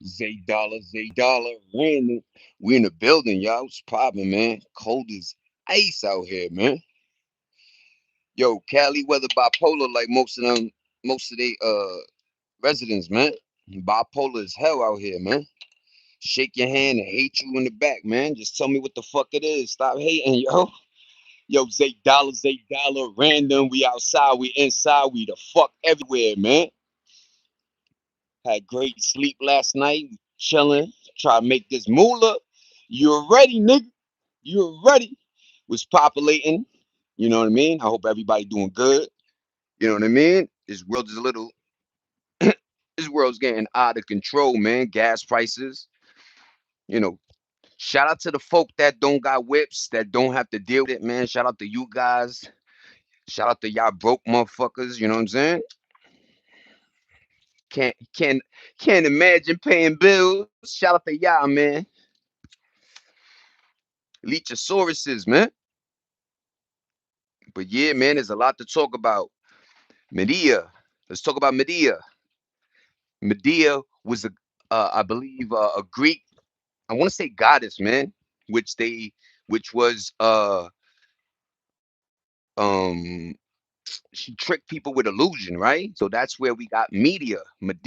Zay Dollar. We in the building, y'all. What's popping, man? Cold as ice out here, man. Yo, Cali weather bipolar like most of they residents, man. Bipolar as hell out here, man. Shake your hand and hate you in the back, man. Just tell me what the fuck it is. Stop hating, yo. Yo, Zay Dollar, random. We outside, we inside, we the fuck everywhere, man. Had great sleep last night, chilling, try to make this moolah. You're ready, nigga. You're ready. Was populating. You know what I mean? I hope everybody doing good. You know what I mean? This world is a little. This world's getting out of control, man. Gas prices. You know. Shout out to the folk that don't got whips, that don't have to deal with it, man. Shout out to you guys. Shout out to y'all broke motherfuckers. You know what I'm saying? Can't imagine paying bills. Shout out to y'all, man. Leechosauruses, man. But yeah, man, there's a lot to talk about. Medea. Let's talk about Medea. Medea was I believe, a Greek. I want to say goddess, man, which they, which was, um, she tricked people with illusion, right? So that's where we got media. So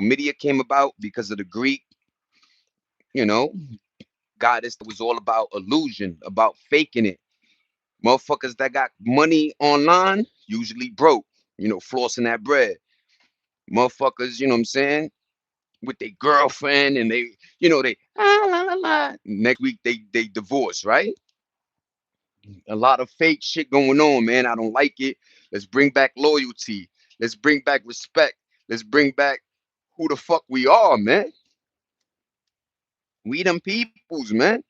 media came about because of the Greek, you know, goddess that was all about illusion, about faking it. Motherfuckers that got money online usually broke, flossing that bread. Motherfuckers, you know what I'm saying, with their girlfriend and they la la la. Next week they divorce, right? A lot of fake shit going on, man. I don't like it. Let's bring back loyalty. Let's bring back respect. Let's bring back who the fuck we are, man. We them peoples, man.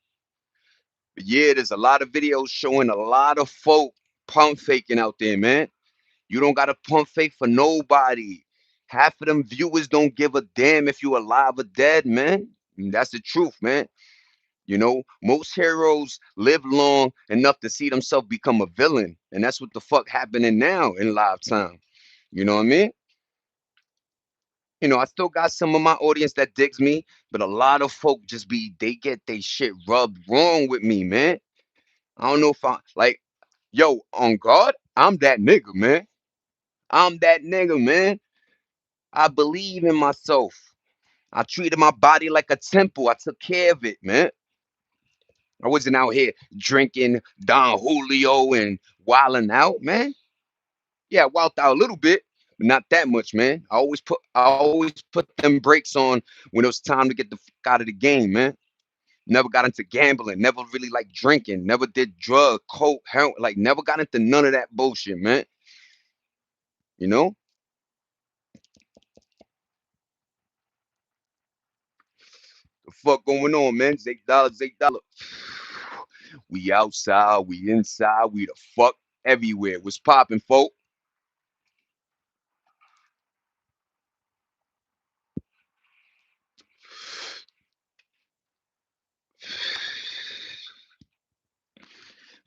But yeah, there's a lot of videos showing a lot of folk pump faking out there, man. You don't gotta pump fake for nobody. Half of them viewers don't give a damn if you alive or dead, man. And that's the truth, man. Most heroes live long enough to see themselves become a villain. And that's what the fuck happening now in live time. You know what I mean? I still got some of my audience that digs me, but a lot of folk they get they shit rubbed wrong with me, man. I don't know if I like, yo, on God, I'm that nigga, man. I'm that nigga, man. I believe in myself. I treated my body like a temple. I took care of it, man. I wasn't out here drinking Don Julio and wilding out, man. Yeah, I wilded out a little bit, but not that much, man. I always put them brakes on when it was time to get the fuck out of the game, man. Never got into gambling, never really like drinking, never did drug, coke, heroin, like never got into none of that bullshit, man. You know? The fuck going on, man? $8. We outside, we inside, we the fuck everywhere. What's popping, folk?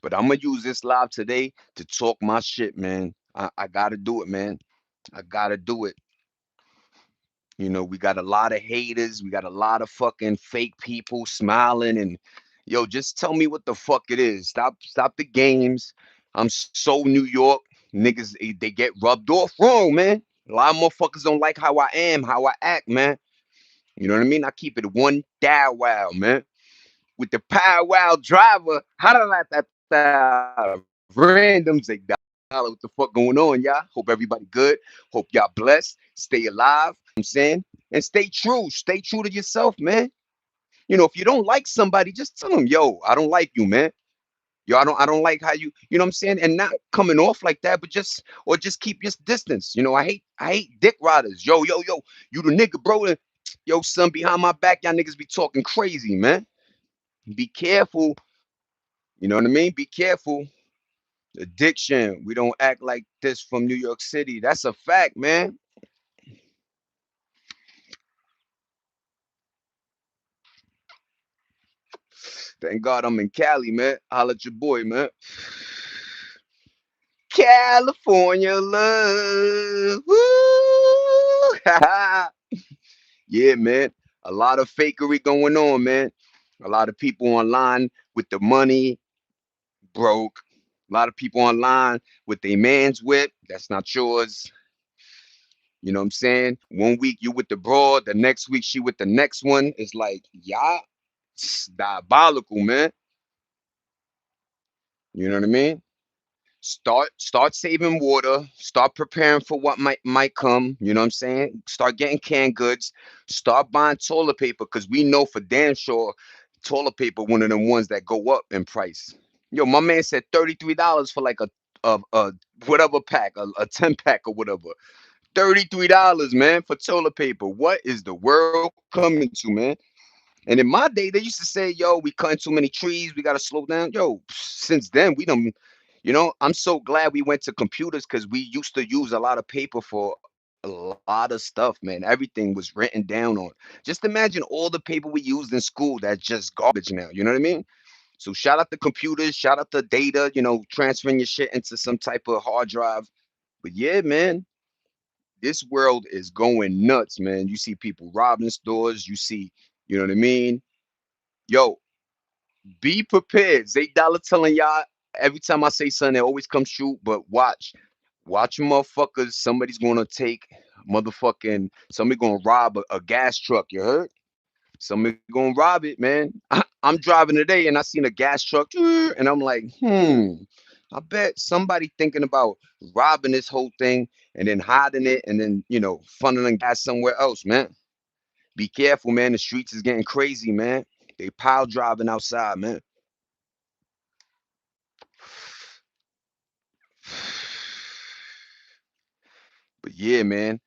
But I'm gonna use this live today to talk my shit, man. I gotta do it, man. I gotta do it. We got a lot of haters. We got a lot of fucking fake people smiling and yo, just tell me what the fuck it is. Stop the games. I'm so New York. Niggas, they get rubbed off wrong, man. A lot of motherfuckers don't like how I am, how I act, man. You know what I mean? I keep it one dial wow, man. With the power wow driver, how did I random say dollar? What the fuck going on, y'all? Hope everybody good. Hope y'all blessed. Stay alive. You know what I'm saying? And stay true. Stay true to yourself, man. If you don't like somebody, just tell them, yo, I don't like you, man. Yo, I don't like how you know what I'm saying? And not coming off like that, but just keep your distance. I hate dick riders. Yo, you the nigga, bro. Yo, son, behind my back, y'all niggas be talking crazy, man. Be careful. You know what I mean? Be careful. Addiction. We don't act like this from New York City. That's a fact, man. Thank God I'm in Cali, man. Holla at your boy, man. California love. Woo! Yeah, man. A lot of fakery going on, man. A lot of people online with the money broke. A lot of people online with their man's whip. That's not yours. You know what I'm saying? One week you with the broad, the next week she with the next one. It's like, yeah, it's diabolical, man. You know what I mean? Start saving water, start preparing for what might come, you know what I'm saying? Start getting canned goods, start buying toilet paper, because we know for damn sure toilet paper one of them ones that go up in price. Yo, my man said $33 for like a whatever pack, a 10 pack or whatever. $33, man, for toilet paper. What is the world coming to, man? And in my day, they used to say, yo, we cutting too many trees, we gotta slow down. Yo, since then we don't, I'm so glad we went to computers, because we used to use a lot of paper for a lot of stuff, man. Everything was written down on. Just imagine all the paper we used in school that's just garbage now. You know what I mean? So shout out to computers, shout out to data, transferring your shit into some type of hard drive. But yeah, man, this world is going nuts, man. You see people robbing stores. You see, you know what I mean? Yo, be prepared. Zay Dollar telling y'all every time I say something, it always comes true. But watch motherfuckers. Somebody's gonna take somebody gonna rob a gas truck. You heard? Somebody gonna rob it, man. I'm driving today and I seen a gas truck, and I'm like, I bet somebody thinking about robbing this whole thing and then hiding it and then funneling gas somewhere else, man. Be careful, man. The streets is getting crazy, man. They pile driving outside, man. But yeah, man,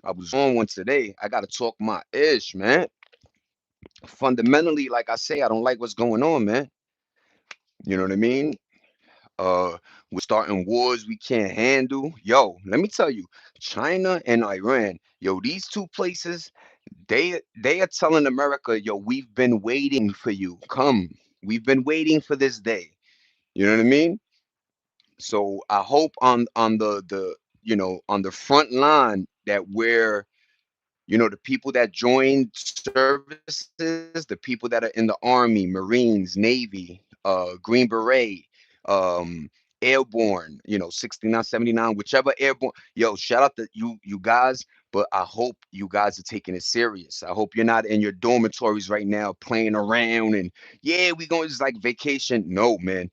I was on one today. I gotta talk my ish, man. Fundamentally, like I say, I don't like what's going on, man. You know what I mean? We're starting wars we can't handle. Yo, let me tell you, China and Iran, yo, these two places, they are telling America, yo, we've been waiting for you. Come. We've been waiting for this day. You know what I mean? So I hope on the on the front line that we're the people that joined services, the people that are in the Army, Marines, Navy, Green Beret, Airborne, 69, 79, whichever airborne. Yo, shout out to you guys, but I hope you guys are taking it serious. I hope you're not in your dormitories right now playing around and yeah, we going just like vacation. No, man.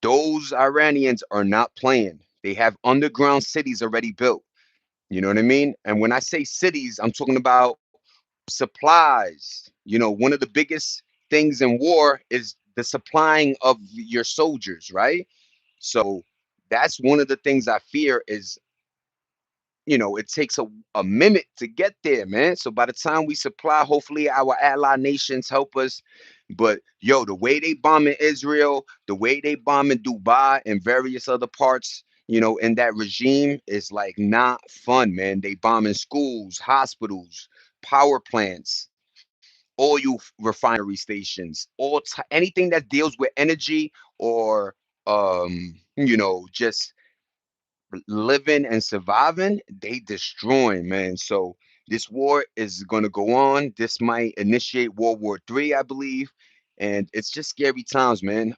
Those Iranians are not playing. They have underground cities already built. You know what I mean? And when I say cities, I'm talking about supplies. One of the biggest things in war is the supplying of your soldiers, right? So that's one of the things I fear is it takes a minute to get there, man. So by the time we supply, hopefully our ally nations help us. But yo, the way they bombing Israel, the way they bombing Dubai and various other parts, in that regime is like not fun, man. They bombing schools, hospitals, power plants, refinery stations, anything that deals with energy or just living and surviving, they destroying, man. So this war is going to go on. This might initiate World War III, I believe, and it's just scary times, man.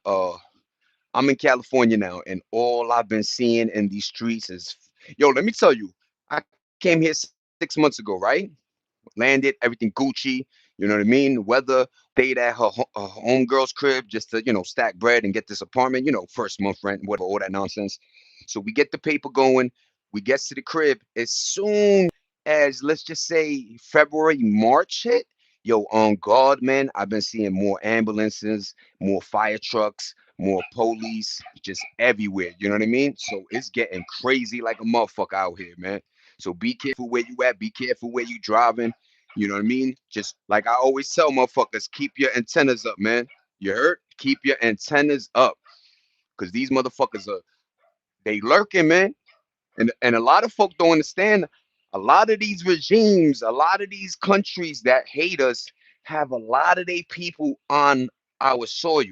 I'm in California now, and all I've been seeing in these streets is, yo. Let me tell you, I came here 6 months ago, right? Landed, everything Gucci. You know what I mean? Weather, stayed at her homegirl's crib just to, stack bread and get this apartment, first month rent, whatever, all that nonsense. So we get the paper going. We get to the crib. As soon as, let's just say, February, March hit, yo, on God, man, I've been seeing more ambulances, more fire trucks, more police, just everywhere. You know what I mean? So it's getting crazy like a motherfucker out here, man. So be careful where you at. Be careful where you driving. You know what I mean? Just like I always tell motherfuckers, keep your antennas up, man. You heard? Keep your antennas up. Cause these motherfuckers are they lurking, man. And a lot of folk don't understand. A lot of these regimes, a lot of these countries that hate us have a lot of their people on our soil.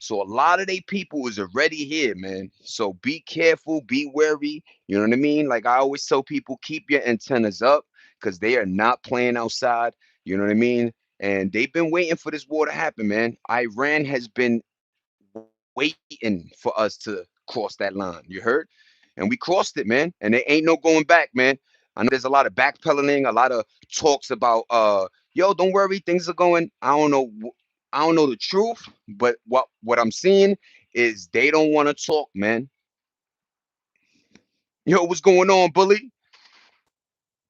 So a lot of they people is already here, man. So be careful, be wary. You know what I mean? Like I always tell people, keep your antennas up because they are not playing outside. You know what I mean? And they've been waiting for this war to happen, man. Iran has been waiting for us to cross that line. You heard? And we crossed it, man. And there ain't no going back, man. I know there's a lot of backpedaling, a lot of talks about yo, don't worry, things are going. I don't know the truth, but what I'm seeing is they don't want to talk, man. Yo, what's going on, Bully?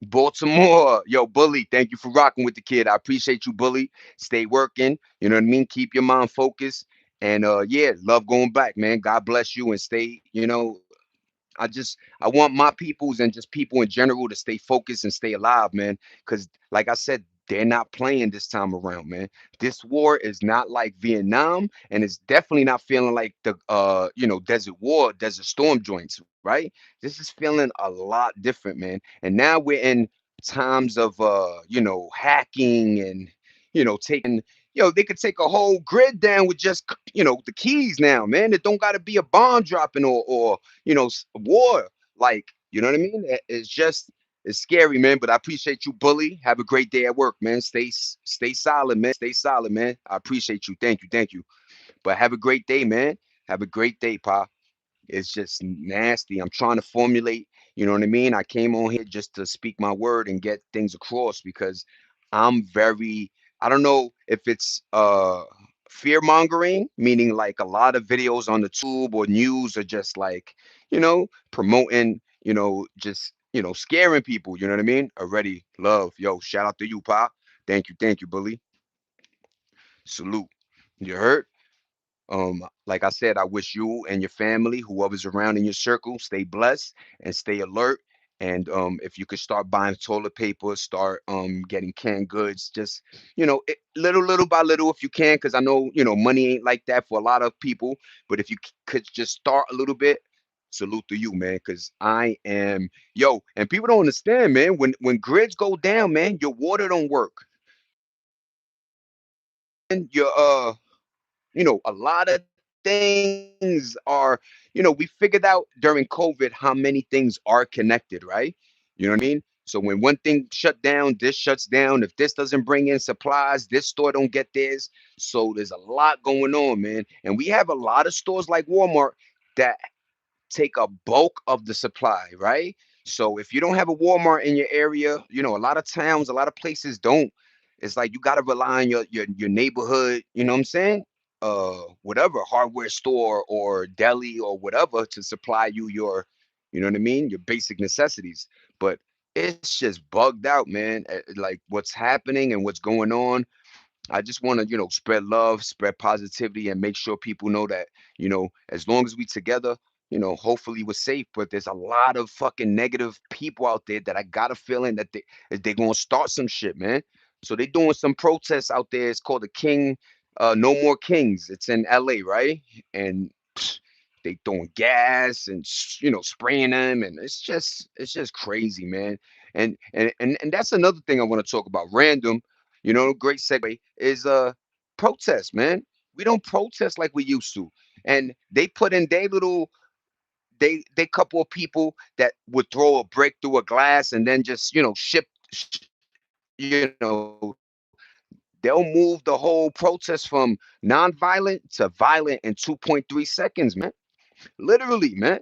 Baltimore. Yo, Bully, thank you for rocking with the kid. I appreciate you, Bully. Stay working. You know what I mean? Keep your mind focused. And yeah, love going back, man. God bless you and stay, I want my peoples and just people in general to stay focused and stay alive, man. Because, like I said, they're not playing this time around, man. This war is not like Vietnam, and it's definitely not feeling like the Desert War, Desert Storm joints, right? This is feeling a lot different, man. And now we're in times of hacking and taking they could take a whole grid down with just the keys now, man. It don't got to be a bomb dropping or war. Like, you know what I mean? It's just it's scary, man. But I appreciate you, Bully. Have a great day at work, man. Stay solid, man. Stay solid, man. I appreciate you. Thank you, thank you. But have a great day, man. Have a great day, Pa. It's just nasty. I'm trying to formulate, you know what I mean? I came on here just to speak my word and get things across because I'm very, I don't know if it's fear mongering, meaning like a lot of videos on the tube or news are just like, promoting, just, scaring people, you know what I mean? Already love. Yo, shout out to you, Pa. Thank you, Bully. Salute. You heard? Like I said, I wish you and your family, whoever's around in your circle, stay blessed and stay alert. And if you could start buying toilet paper, start getting canned goods, just little by little if you can, because I know money ain't like that for a lot of people. But if you could just start a little bit, salute to you, man. Because I am and people don't understand, man. When grids go down, man, your water don't work, and your a lot of things are, we figured out during COVID how many things are connected, right? You know what I mean? So when one thing shut down, this shuts down. If this doesn't bring in supplies, this store don't get theirs. So there's a lot going on, man. And we have a lot of stores like Walmart that take a bulk of the supply, right? So if you don't have a Walmart in your area, a lot of towns, a lot of places don't. It's like you gotta rely on your neighborhood, you know what I'm saying? Whatever hardware store or deli or whatever to supply you your, you know what I mean, your basic necessities. But it's just bugged out, man. Like what's happening and what's going on. I just want to, spread love, spread positivity, and make sure people know that, as long as we together, hopefully we're safe. But there's a lot of fucking negative people out there that I got a feeling that they're gonna start some shit, man. So they're doing some protests out there. It's called the King, No More Kings. It's in LA, right? And they throwing gas and spraying them, and it's just crazy, man. And that's another thing I want to talk about. Random, great segue is protest, man. We don't protest like we used to. And they put in their little they couple of people that would throw a brick through a glass and then just they'll move the whole protest from non-violent to violent in 2.3 seconds, man. Literally, man.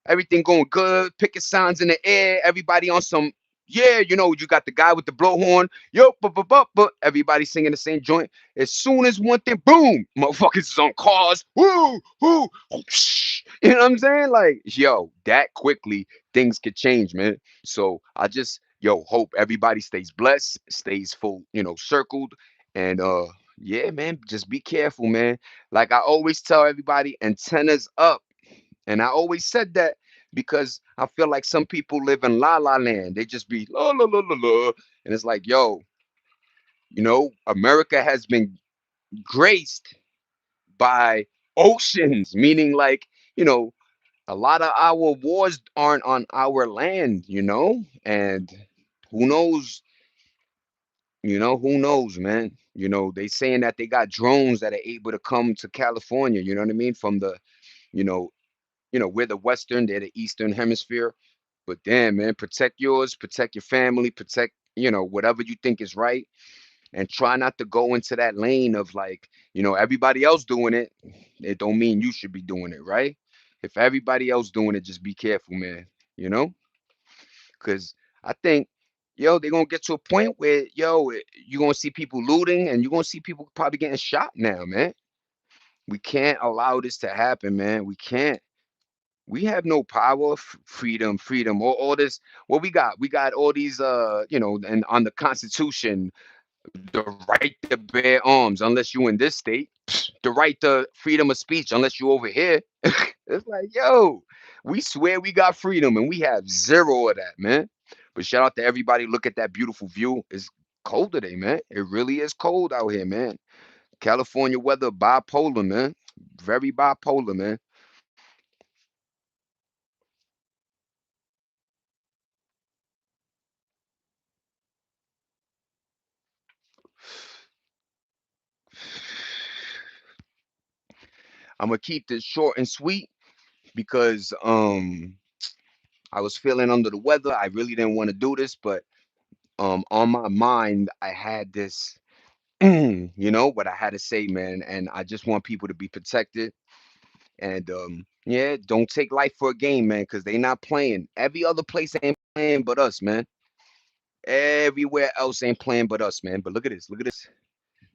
Everything going good, picking signs in the air, everybody on some, yeah, you got the guy with the blowhorn, yo, but everybody singing the same joint. As soon as one thing, boom, motherfuckers is on cars, woo, woo, you know what I'm saying? Like, yo, that quickly things could change, man. So I just, hope everybody stays blessed, stays full, circled, and yeah, man, just be careful, man. Like I always tell everybody, antennas up. And I always said that because I feel like some people live in la la land. They just be la la la la la. And it's like, yo, America has been graced by oceans, meaning like, a lot of our wars aren't on our land, and who knows, You know, who knows, man? You know, they saying that they got drones that are able to come to California, you know what I mean? From the, you know, we're the western, they're the eastern hemisphere. But damn, man, protect yours, protect your family, protect, whatever you think is right, and try not to go into that lane of like, everybody else doing it. It don't mean you should be doing it, right? If everybody else doing it, just be careful, man. You know, because I think, they're gonna get to a point where, you're gonna see people looting, and you're gonna see people probably getting shot now, man. We can't allow this to happen, man. We can't. We have no power, freedom, freedom, all this. What we got? We got all these, and on the Constitution, the right to bear arms, unless you in this state, the right to freedom of speech, unless you over here. It's like, yo, we swear we got freedom, and we have zero of that, man. But shout out to everybody. Look at that beautiful view. It's cold today, man. It really is cold out here, man. California weather bipolar, man. Very bipolar, man. I'm gonna keep this short and sweet because I was feeling under the weather. I really didn't want to do this, but on my mind I had this, what I had to say, man. And I just want people to be protected. And yeah, don't take life for a game, man, because they not playing. Every other place ain't playing but us, man. Everywhere else ain't playing but us, man. But look at this. Look at this.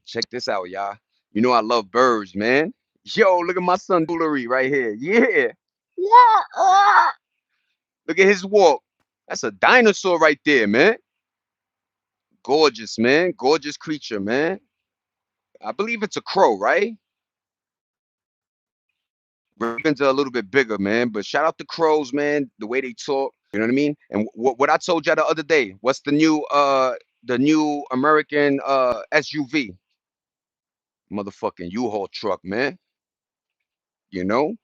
Check this out, y'all. You know I love birds, man. Yo, look at my son Foolery right here. Yeah. Yeah. Look at his walk. That's a dinosaur right there, man. Gorgeous, man. Gorgeous creature, man. I believe it's a crow, right? Ravens are a little bit bigger, man. But shout out to crows, man. The way they talk, you know what I mean. And what I told you the other day. What's the new American SUV? Motherfucking U-Haul truck, man. You know.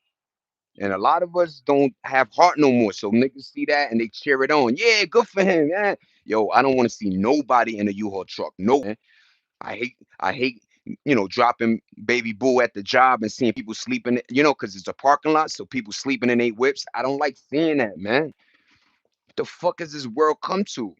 And a lot of us don't have heart no more. So niggas see that and they cheer it on. Yeah, good for him, man. Yo, I don't want to see nobody in a U-Haul truck. No, man. I hate, dropping baby boo at the job and seeing people sleeping, because it's a parking lot, so people sleeping in 8 whips. I don't like seeing that, man. What the fuck has this world come to?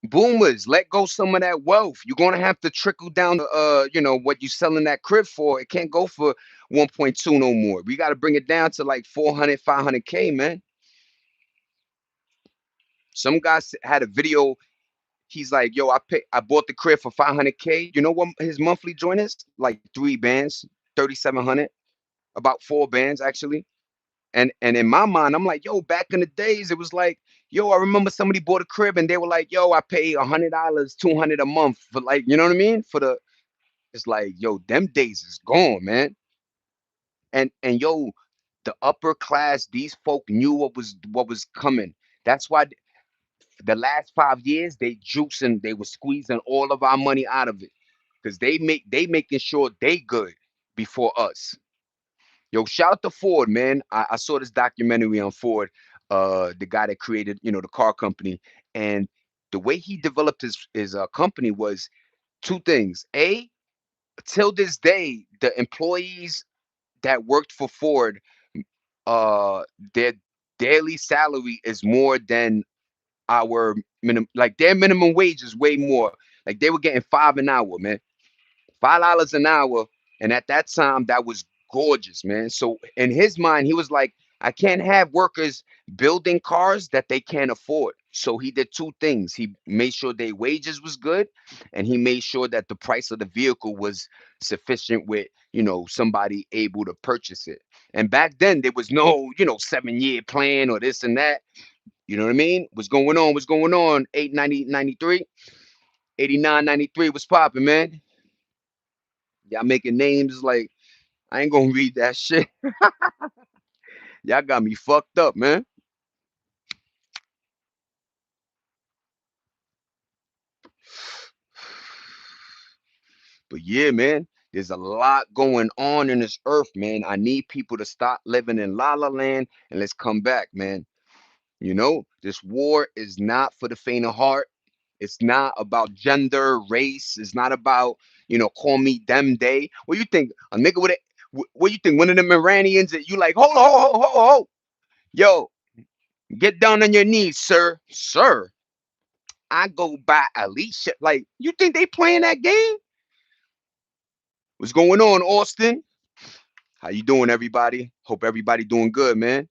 Boomers, let go some of that wealth. You're gonna have to trickle down to what you selling that crib for. It can't go for 1.2 no more. We gotta bring it down to like 400, 500K, man. Some guys had a video. He's like, yo, I bought the crib for 500K. You know what his monthly joint is? Like 3 bands, 3,700, about 4 bands actually. And in my mind, I'm like, yo, back in the days, it was like, yo, I remember somebody bought a crib and they were like, yo, I pay $100, 200 a month for, like, you know what I mean? It's like, yo, them days is gone, man. And yo, the upper class, these folk knew what was coming. That's why the last 5 years they juicing, they were squeezing all of our money out of it, because they making sure they good before us. Yo, shout out to Ford, man. I saw this documentary on Ford, the guy that created, the car company, and the way he developed his company was two things. A, till this day, the employees that worked for Ford, uh, their daily salary is more than our minimum. Like their minimum wage is way more. Like they were getting five an hour, man. $5 an hour. And at that time, that was gorgeous, man. So in his mind, he was like, I can't have workers building cars that they can't afford. So he did two things. He made sure their wages was good, and he made sure that the price of the vehicle was sufficient with, somebody able to purchase it. And back then there was no, 7 year plan or this and that. You know what I mean? What's going on? What's going on? 890, 93, 89, 93. What's popping, man? Y'all making names like I ain't gonna read that shit. Y'all got me fucked up, man. But yeah, man, there's a lot going on in this earth, man. I need people to stop living in La La Land and let's come back, man. You know, this war is not for the faint of heart. It's not about gender, race. It's not about, call me them day. What you think? A nigga with it? What you think? One of them Iranians that you like, hold on, hold, hold, hold, hold. Yo, get down on your knees, sir. Sir, I go by Alicia. Like, you think they playing that game? What's going on, Austin? How you doing, everybody? Hope everybody doing good, man.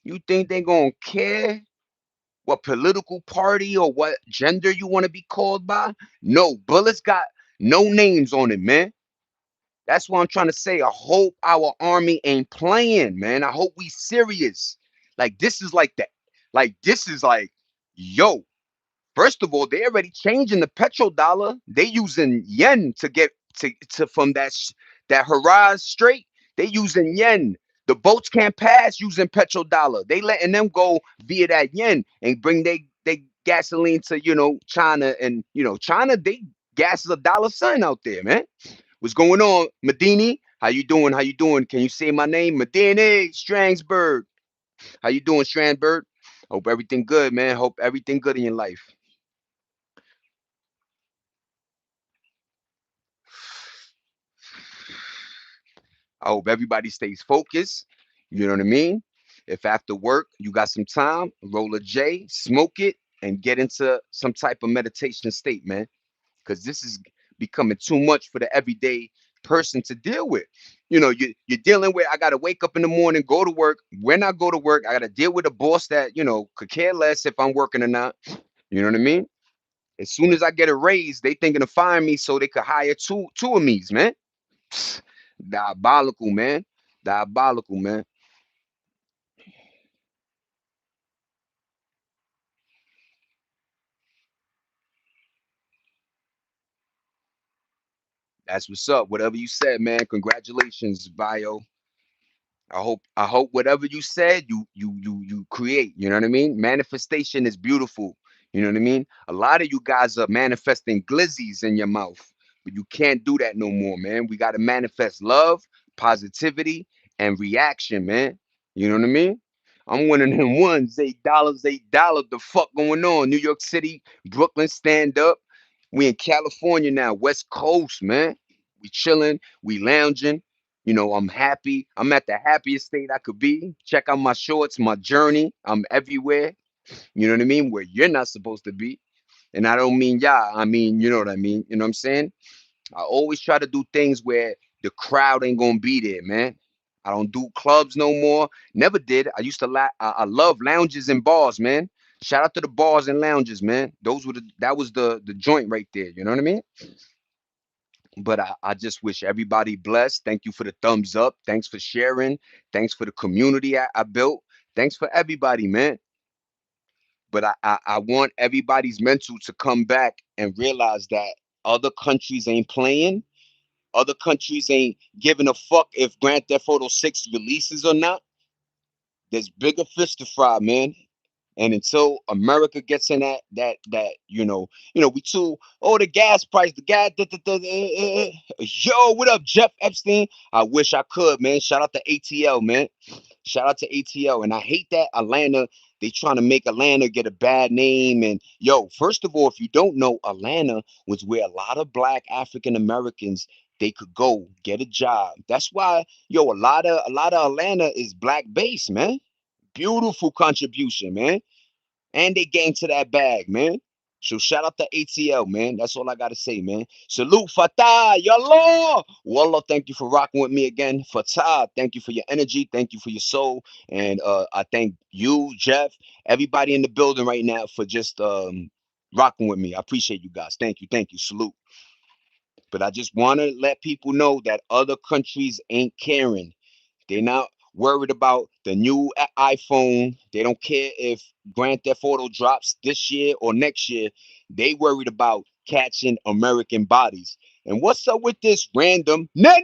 You think they gonna care what political party or what gender you want to be called by? No, bullets got no names on it, man. That's what I'm trying to say. I hope our army ain't playing, man. I hope we serious. Like this is like that. Like this is like, yo. First of all, they already changing the petrodollar. They using yen to get to from that Haraz Strait. They using yen. The boats can't pass using petrodollar. They letting them go via that yen and bring they gasoline to China, and China, they gas is a dollar sign out there, man. What's going on, Medini? How you doing? How you doing? Can you say my name? Medini Strangsberg. How you doing, Strandberg? Hope everything good, man. Hope everything good in your life. I hope everybody stays focused. You know what I mean? If after work you got some time, roll a J, smoke it, and get into some type of meditation state, man. Because this is becoming too much for the everyday person to deal with. You're dealing with, I got to wake up in the morning, go to work. When I go to work, I got to deal with a boss that, could care less if I'm working or not. You know what I mean? As soon as I get a raise, they thinking of firing me so they could hire two of me's, man. Diabolical, man. Diabolical, man. That's what's up. Whatever you said, man. Congratulations, Bio. I hope whatever you said, you create. You know what I mean? Manifestation is beautiful. You know what I mean? A lot of you guys are manifesting glizzies in your mouth, but you can't do that no more, man. We got to manifest love, positivity, and reaction, man. You know what I mean? I'm one of them ones. $8, $8. The fuck going on? New York City, Brooklyn, stand up. We in California now, West Coast, man. We chilling, we lounging. I'm happy. I'm at the happiest state I could be. Check out my shorts, my journey. I'm everywhere. You know what I mean? Where you're not supposed to be. And I don't mean yeah, I mean, you know what I mean? You know what I'm saying? I always try to do things where the crowd ain't gonna be there, man. I don't do clubs no more. Never did. I used to I love lounges and bars, man. Shout out to the bars and lounges, man. That was the joint right there. You know what I mean? But I just wish everybody blessed. Thank you for the thumbs up. Thanks for sharing. Thanks for the community I built. Thanks for everybody, man. But I want everybody's mental to come back and realize that other countries ain't playing. Other countries ain't giving a fuck if Grand Theft Auto 6 releases or not. There's bigger fish to fry, man. And until America gets in we too. Oh, the gas price, the gas. Yo, what up, Jeff Epstein? I wish I could, man. Shout out to ATL, man. Shout out to ATL. And I hate that Atlanta, they trying to make Atlanta get a bad name. And yo, first of all, if you don't know, Atlanta was where a lot of black African Americans, they could go get a job. That's why, yo, a lot of Atlanta is black based, man. Beautiful contribution, man. And they get into that bag, man. So shout out to ATL, man. That's all I gotta say, man. Salute Fatah, Yallah. Wallah, thank you for rocking with me again. Fatah, thank you for your energy. Thank you for your soul. And I thank you, Jeff, everybody in the building right now for just rocking with me. I appreciate you guys. Thank you. Thank you. Salute. But I just want to let people know that other countries ain't caring. They're not worried about the new iPhone. They don't care if Grand Theft Auto drops this year or next year. They worried about catching American bodies. And what's up with this random Nene?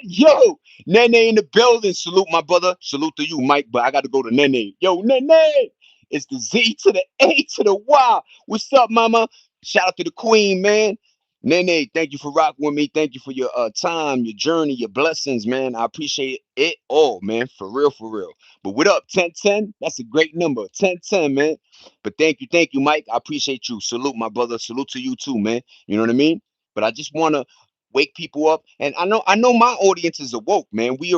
Yo, Nene in the building. Salute my brother. Salute to you, Mike. But I got to go to Nene. Yo, Nene. It's the Z to the A to the Y. What's up, mama? Shout out to the queen, man. Nene, thank you for rocking with me. Thank you for your time, your journey, your blessings, man. I appreciate it all, man. For real, for real. But what up, 1010? That's a great number. 1010, man. But thank you, Mike. I appreciate you. Salute, my brother. Salute to you too, man. You know what I mean? But I just wanna wake people up. And I know my audience is awoke, man. We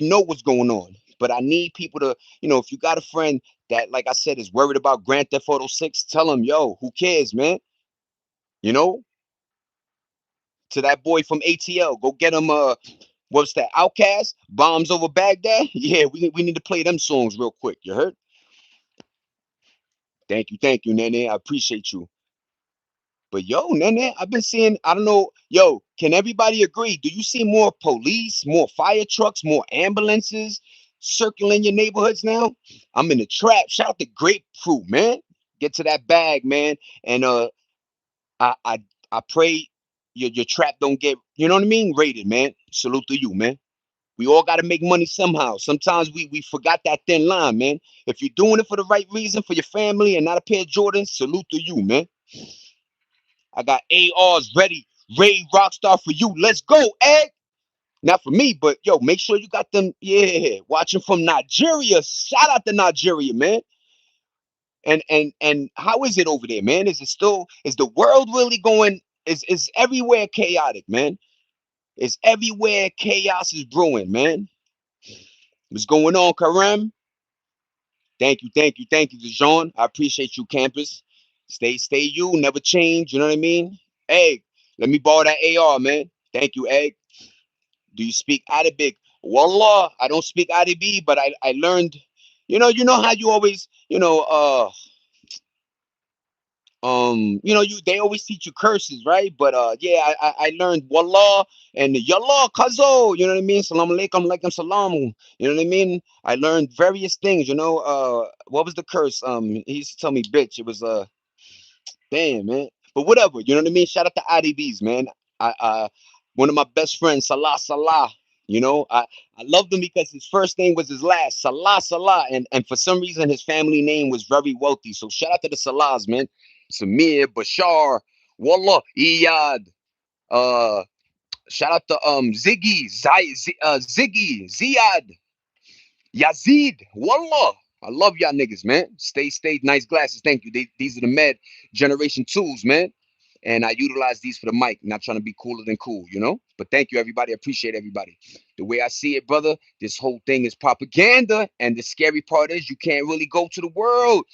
know what's going on. But I need people to, if you got a friend that, like I said, is worried about Grand Theft Auto 6, tell them, yo, who cares, man? You know, to that boy from ATL. Go get him what's that? Outcast? Bombs over Baghdad? Yeah, we need to play them songs real quick. You heard? Thank you, Nene. I appreciate you. But yo, Nene, I've been seeing, I don't know, yo, can everybody agree? Do you see more police, more fire trucks, more ambulances circling your neighborhoods now? I'm in the trap. Shout out to Grapefruit, man. Get to that bag, man. And I I I pray your trap don't get, you know what I mean, raided, man. Salute to you, man. We all got to make money somehow. Sometimes we forgot that thin line, man. If you're doing it for the right reason, for your family and not a pair of Jordans, salute to you, man. I got ARs ready. Ray Rockstar for you. Let's go, Ed. Not for me, but yo, make sure you got them. Yeah, watching from Nigeria. Shout out to Nigeria, man. And how is it over there, man? Is it still? Is the world really going? Is everywhere chaotic, man? Is everywhere chaos is brewing, man? What's going on, Karam? Thank you, Dijon. I appreciate you, campus. Stay you, never change. You know what I mean? Egg, let me borrow that AR, man. Thank you, Egg. Do you speak Arabic? Wallah, I don't speak Arabic, but I learned. You know how you always, you they always teach you curses, right? But yeah, I learned wallah and yallah kazo, you know what I mean? Salam alaikum, alaikum salam. You know what I mean? I learned various things, what was the curse? He used to tell me bitch. It was damn, man. But whatever, you know what I mean? Shout out to IDBs, man. I one of my best friends, Salah Salah. I loved him because his first name was his last, Salah Salah, and for some reason his family name was very wealthy. So shout out to the Salahs, man. Samir, Bashar, Wallah, Iyad. Uh, Shout out to Ziggy, Ziggy, Ziad, Yazid, Wallah. I love y'all niggas, man. Stay, nice glasses. Thank you. These are the med generation tools, man. And I utilize these for the mic, not trying to be cooler than cool, you know? But thank you, everybody. I appreciate everybody. The way I see it, brother, this whole thing is propaganda. And the scary part is you can't really go to the world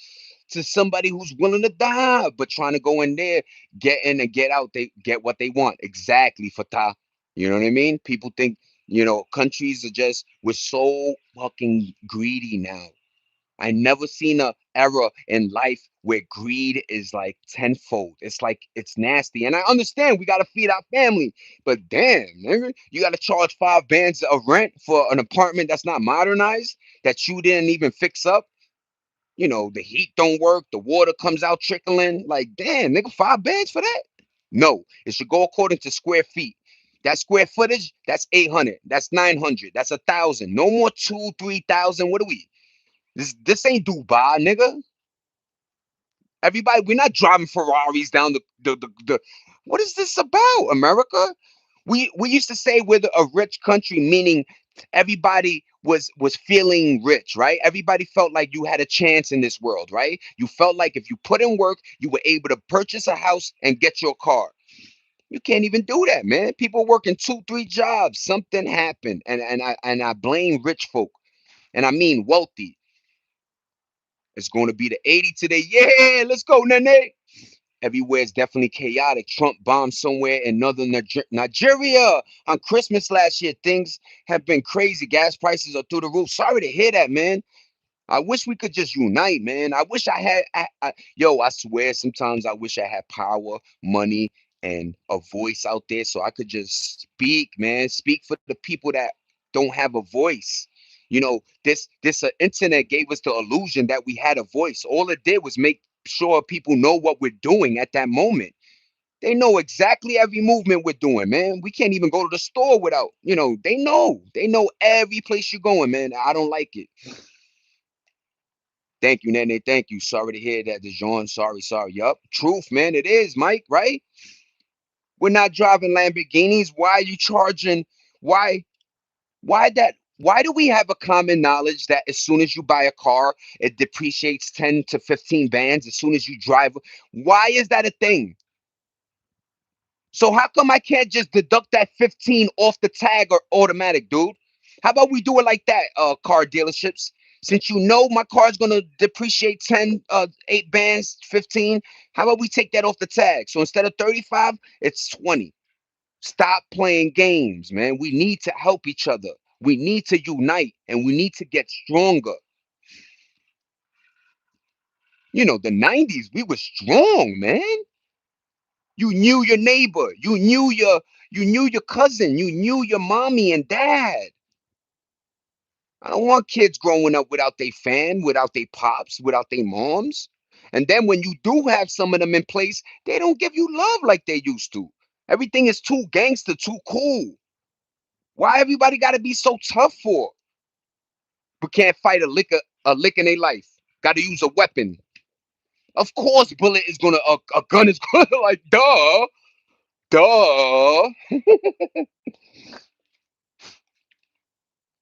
to somebody who's willing to die, but trying to go in there, get in and get out, they get what they want. Exactly, Fatah. You know what I mean? People think, countries are just, we're so fucking greedy now. I never seen a era in life where greed is like tenfold. It's like it's nasty. And I understand we gotta feed our family, but damn, nigga, you gotta charge 5 bands of rent for an apartment that's not modernized, that you didn't even fix up. The heat don't work, the water comes out trickling. Like, damn, nigga, 5 bands for that? No, it should go according to square feet. That square footage, that's 800, that's 900, that's 1,000. No more 2, 3,000. What are we? This ain't Dubai, nigga. Everybody, we're not driving Ferraris down the. What is this about, America? We used to say we're a rich country, meaning everybody was feeling rich, right? Everybody felt like you had a chance in this world, right? You felt like if you put in work, you were able to purchase a house and get your car. You can't even do that, man. People working 2, 3 jobs. Something happened, and I blame rich folk, and I mean wealthy. It's going to be the 80 today. Yeah, let's go, Nene. Everywhere is definitely chaotic. Trump bombed somewhere in northern Nigeria on Christmas last year. Things have been crazy. Gas prices are through the roof. Sorry to hear that, man. I wish we could just unite, man. I wish I had, yo, I swear sometimes I wish I had power, money, and a voice out there so I could just speak, man. Speak for the people that don't have a voice. This internet gave us the illusion that we had a voice. All it did was make sure people know what we're doing at that moment. They know exactly every movement we're doing, man. We can't even go to the store without, they know. They know every place you're going, man. I don't like it. Thank you, Nene. Thank you. Sorry to hear that, Dijon. Sorry. Yup. Truth, man. It is, Mike, right? We're not driving Lamborghinis. Why are you charging? Why? Why that? Why do we have a common knowledge that as soon as you buy a car, it depreciates 10 to 15 bands as soon as you drive? Why is that a thing? So how come I can't just deduct that 15 off the tag or automatic, dude? How about we do it like that, car dealerships? Since you know my car's gonna depreciate 10, 8 bands, 15, how about we take that off the tag? So instead of 35, it's 20. Stop playing games, man. We need to help each other. We need to unite and we need to get stronger. The 90s, we were strong, man. You knew your neighbor. You knew your cousin. You knew your mommy and dad. I don't want kids growing up without their fan, without their pops, without their moms. And then when you do have some of them in place, they don't give you love like they used to. Everything is too gangster, too cool. Why everybody got to be so tough for? We can't fight a lick in their life. Got to use a weapon. Of course, bullet is gonna a gun is gonna like duh, duh.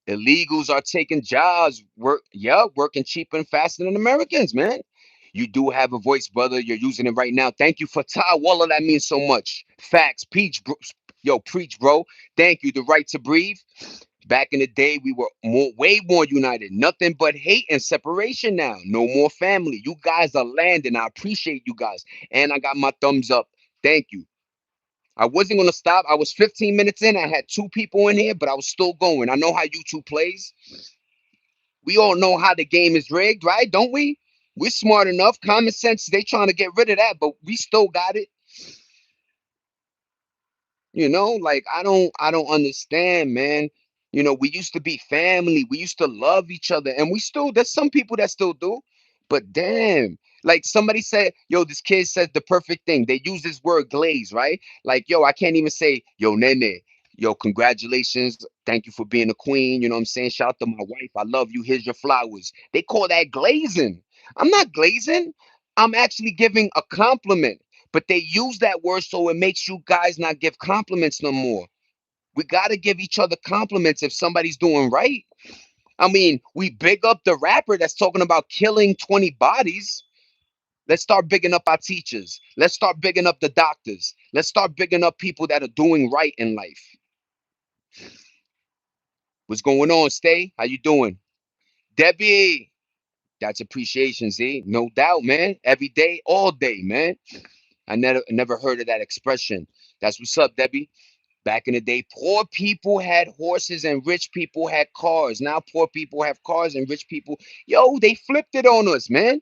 Illegals are taking jobs, working cheaper and faster than Americans, man. You do have a voice, brother. You're using it right now. Thank you for Ty Waller. That means so much. Facts, preach, bro. Yo, preach, bro. Thank you. The right to breathe. Back in the day, we were way more united. Nothing but hate and separation now. No more family. You guys are landing. I appreciate you guys. And I got my thumbs up. Thank you. I wasn't gonna stop. I was 15 minutes in. I had two people in here, but I was still going. I know how YouTube plays. We all know how the game is rigged, right? Don't we? We're smart enough. Common sense, they trying to get rid of that, but we still got it. Like I don't understand, man. We used to be family. We used to love each other, and there's some people that still do. But damn, like somebody said, yo, this kid says the perfect thing. They use this word glaze, right? Like, yo, I can't even say, yo, nene, yo, congratulations. Thank you for being a queen. You know what I'm saying? Shout out to my wife. I love you. Here's your flowers. They call that glazing. I'm not glazing. I'm actually giving a compliment, but they use that word so it makes you guys not give compliments no more. We got to give each other compliments if somebody's doing right. I mean, we big up the rapper that's talking about killing 20 bodies. Let's start bigging up our teachers. Let's start bigging up the doctors. Let's start bigging up people that are doing right in life. What's going on, Stay? How you doing? Debbie, that's appreciation, Z. No doubt, man. Every day, all day, man. I never heard of that expression. That's what's up, Debbie. Back in the day, poor people had horses and rich people had cars. Now poor people have cars and rich people. Yo, they flipped it on us, man.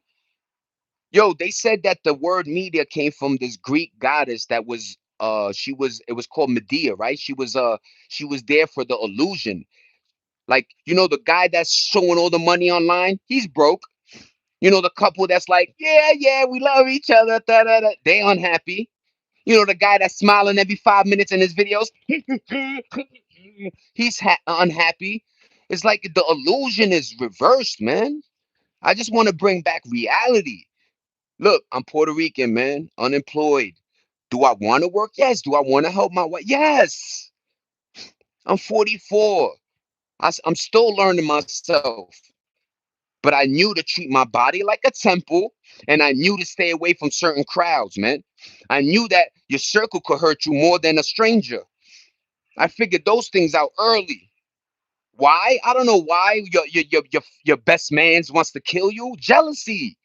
Yo, they said that the word media came from this Greek goddess that was it was called Medea, right? She was there for the illusion. Like, the guy that's showing all the money online, he's broke. The couple that's like, yeah, yeah, we love each other. Da, da, da. They unhappy. The guy that's smiling every 5 minutes in his videos. He's unhappy. It's like the illusion is reversed, man. I just want to bring back reality. Look, I'm Puerto Rican, man, unemployed. Do I want to work? Yes. Do I want to help my wife? Yes. I'm 44. I'm still learning myself. But I knew to treat my body like a temple, and I knew to stay away from certain crowds, man. I knew that your circle could hurt you more than a stranger. I figured those things out early. Why? I don't know why your best man's wants to kill you. Jealousy.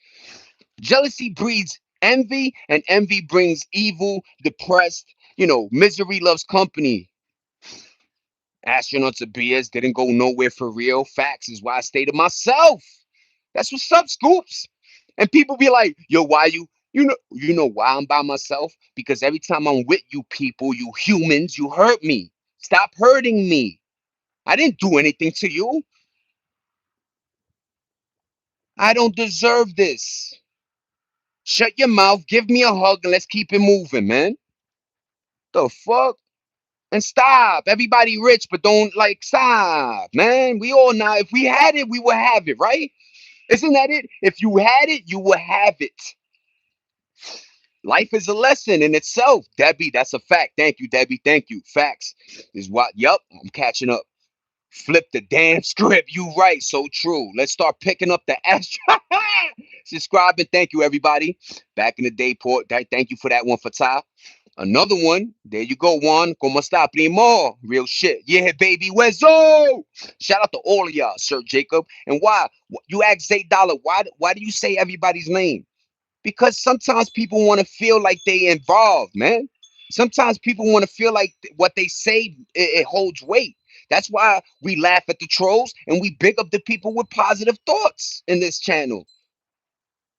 Jealousy breeds envy, and envy brings evil, depressed. Misery loves company. Astronauts of BS didn't go nowhere for real. Facts is why I stay to myself. That's what's up, Scoops. And people be like, yo, why you know why I'm by myself? Because every time I'm with you people, you humans, you hurt me. Stop hurting me. I didn't do anything to you. I don't deserve this. Shut your mouth, give me a hug, and let's keep it moving, man. The fuck? And stop. Everybody rich, but don't like stop, man. We all know if we had it, we would have it, right? Isn't that it? If you had it, you would have it. Life is a lesson in itself, Debbie. That's a fact. Thank you, Debbie. Thank you. Facts is what. Yup, I'm catching up. Flip the damn script. You right. So true. Let's start picking up the extra. Subscribe and thank you, everybody. Back in the day, Port. Thank you for that one, Fatah. Another one. There you go, Juan. Como está, primo? Real shit. Yeah, baby. Wezo. Shout out to all of y'all, Sir Jacob. And why? You asked Zay Dollar. Why do you say everybody's name? Because sometimes people want to feel like they involved, man. Sometimes people want to feel like what they say it holds weight. That's why we laugh at the trolls and we big up the people with positive thoughts in this channel.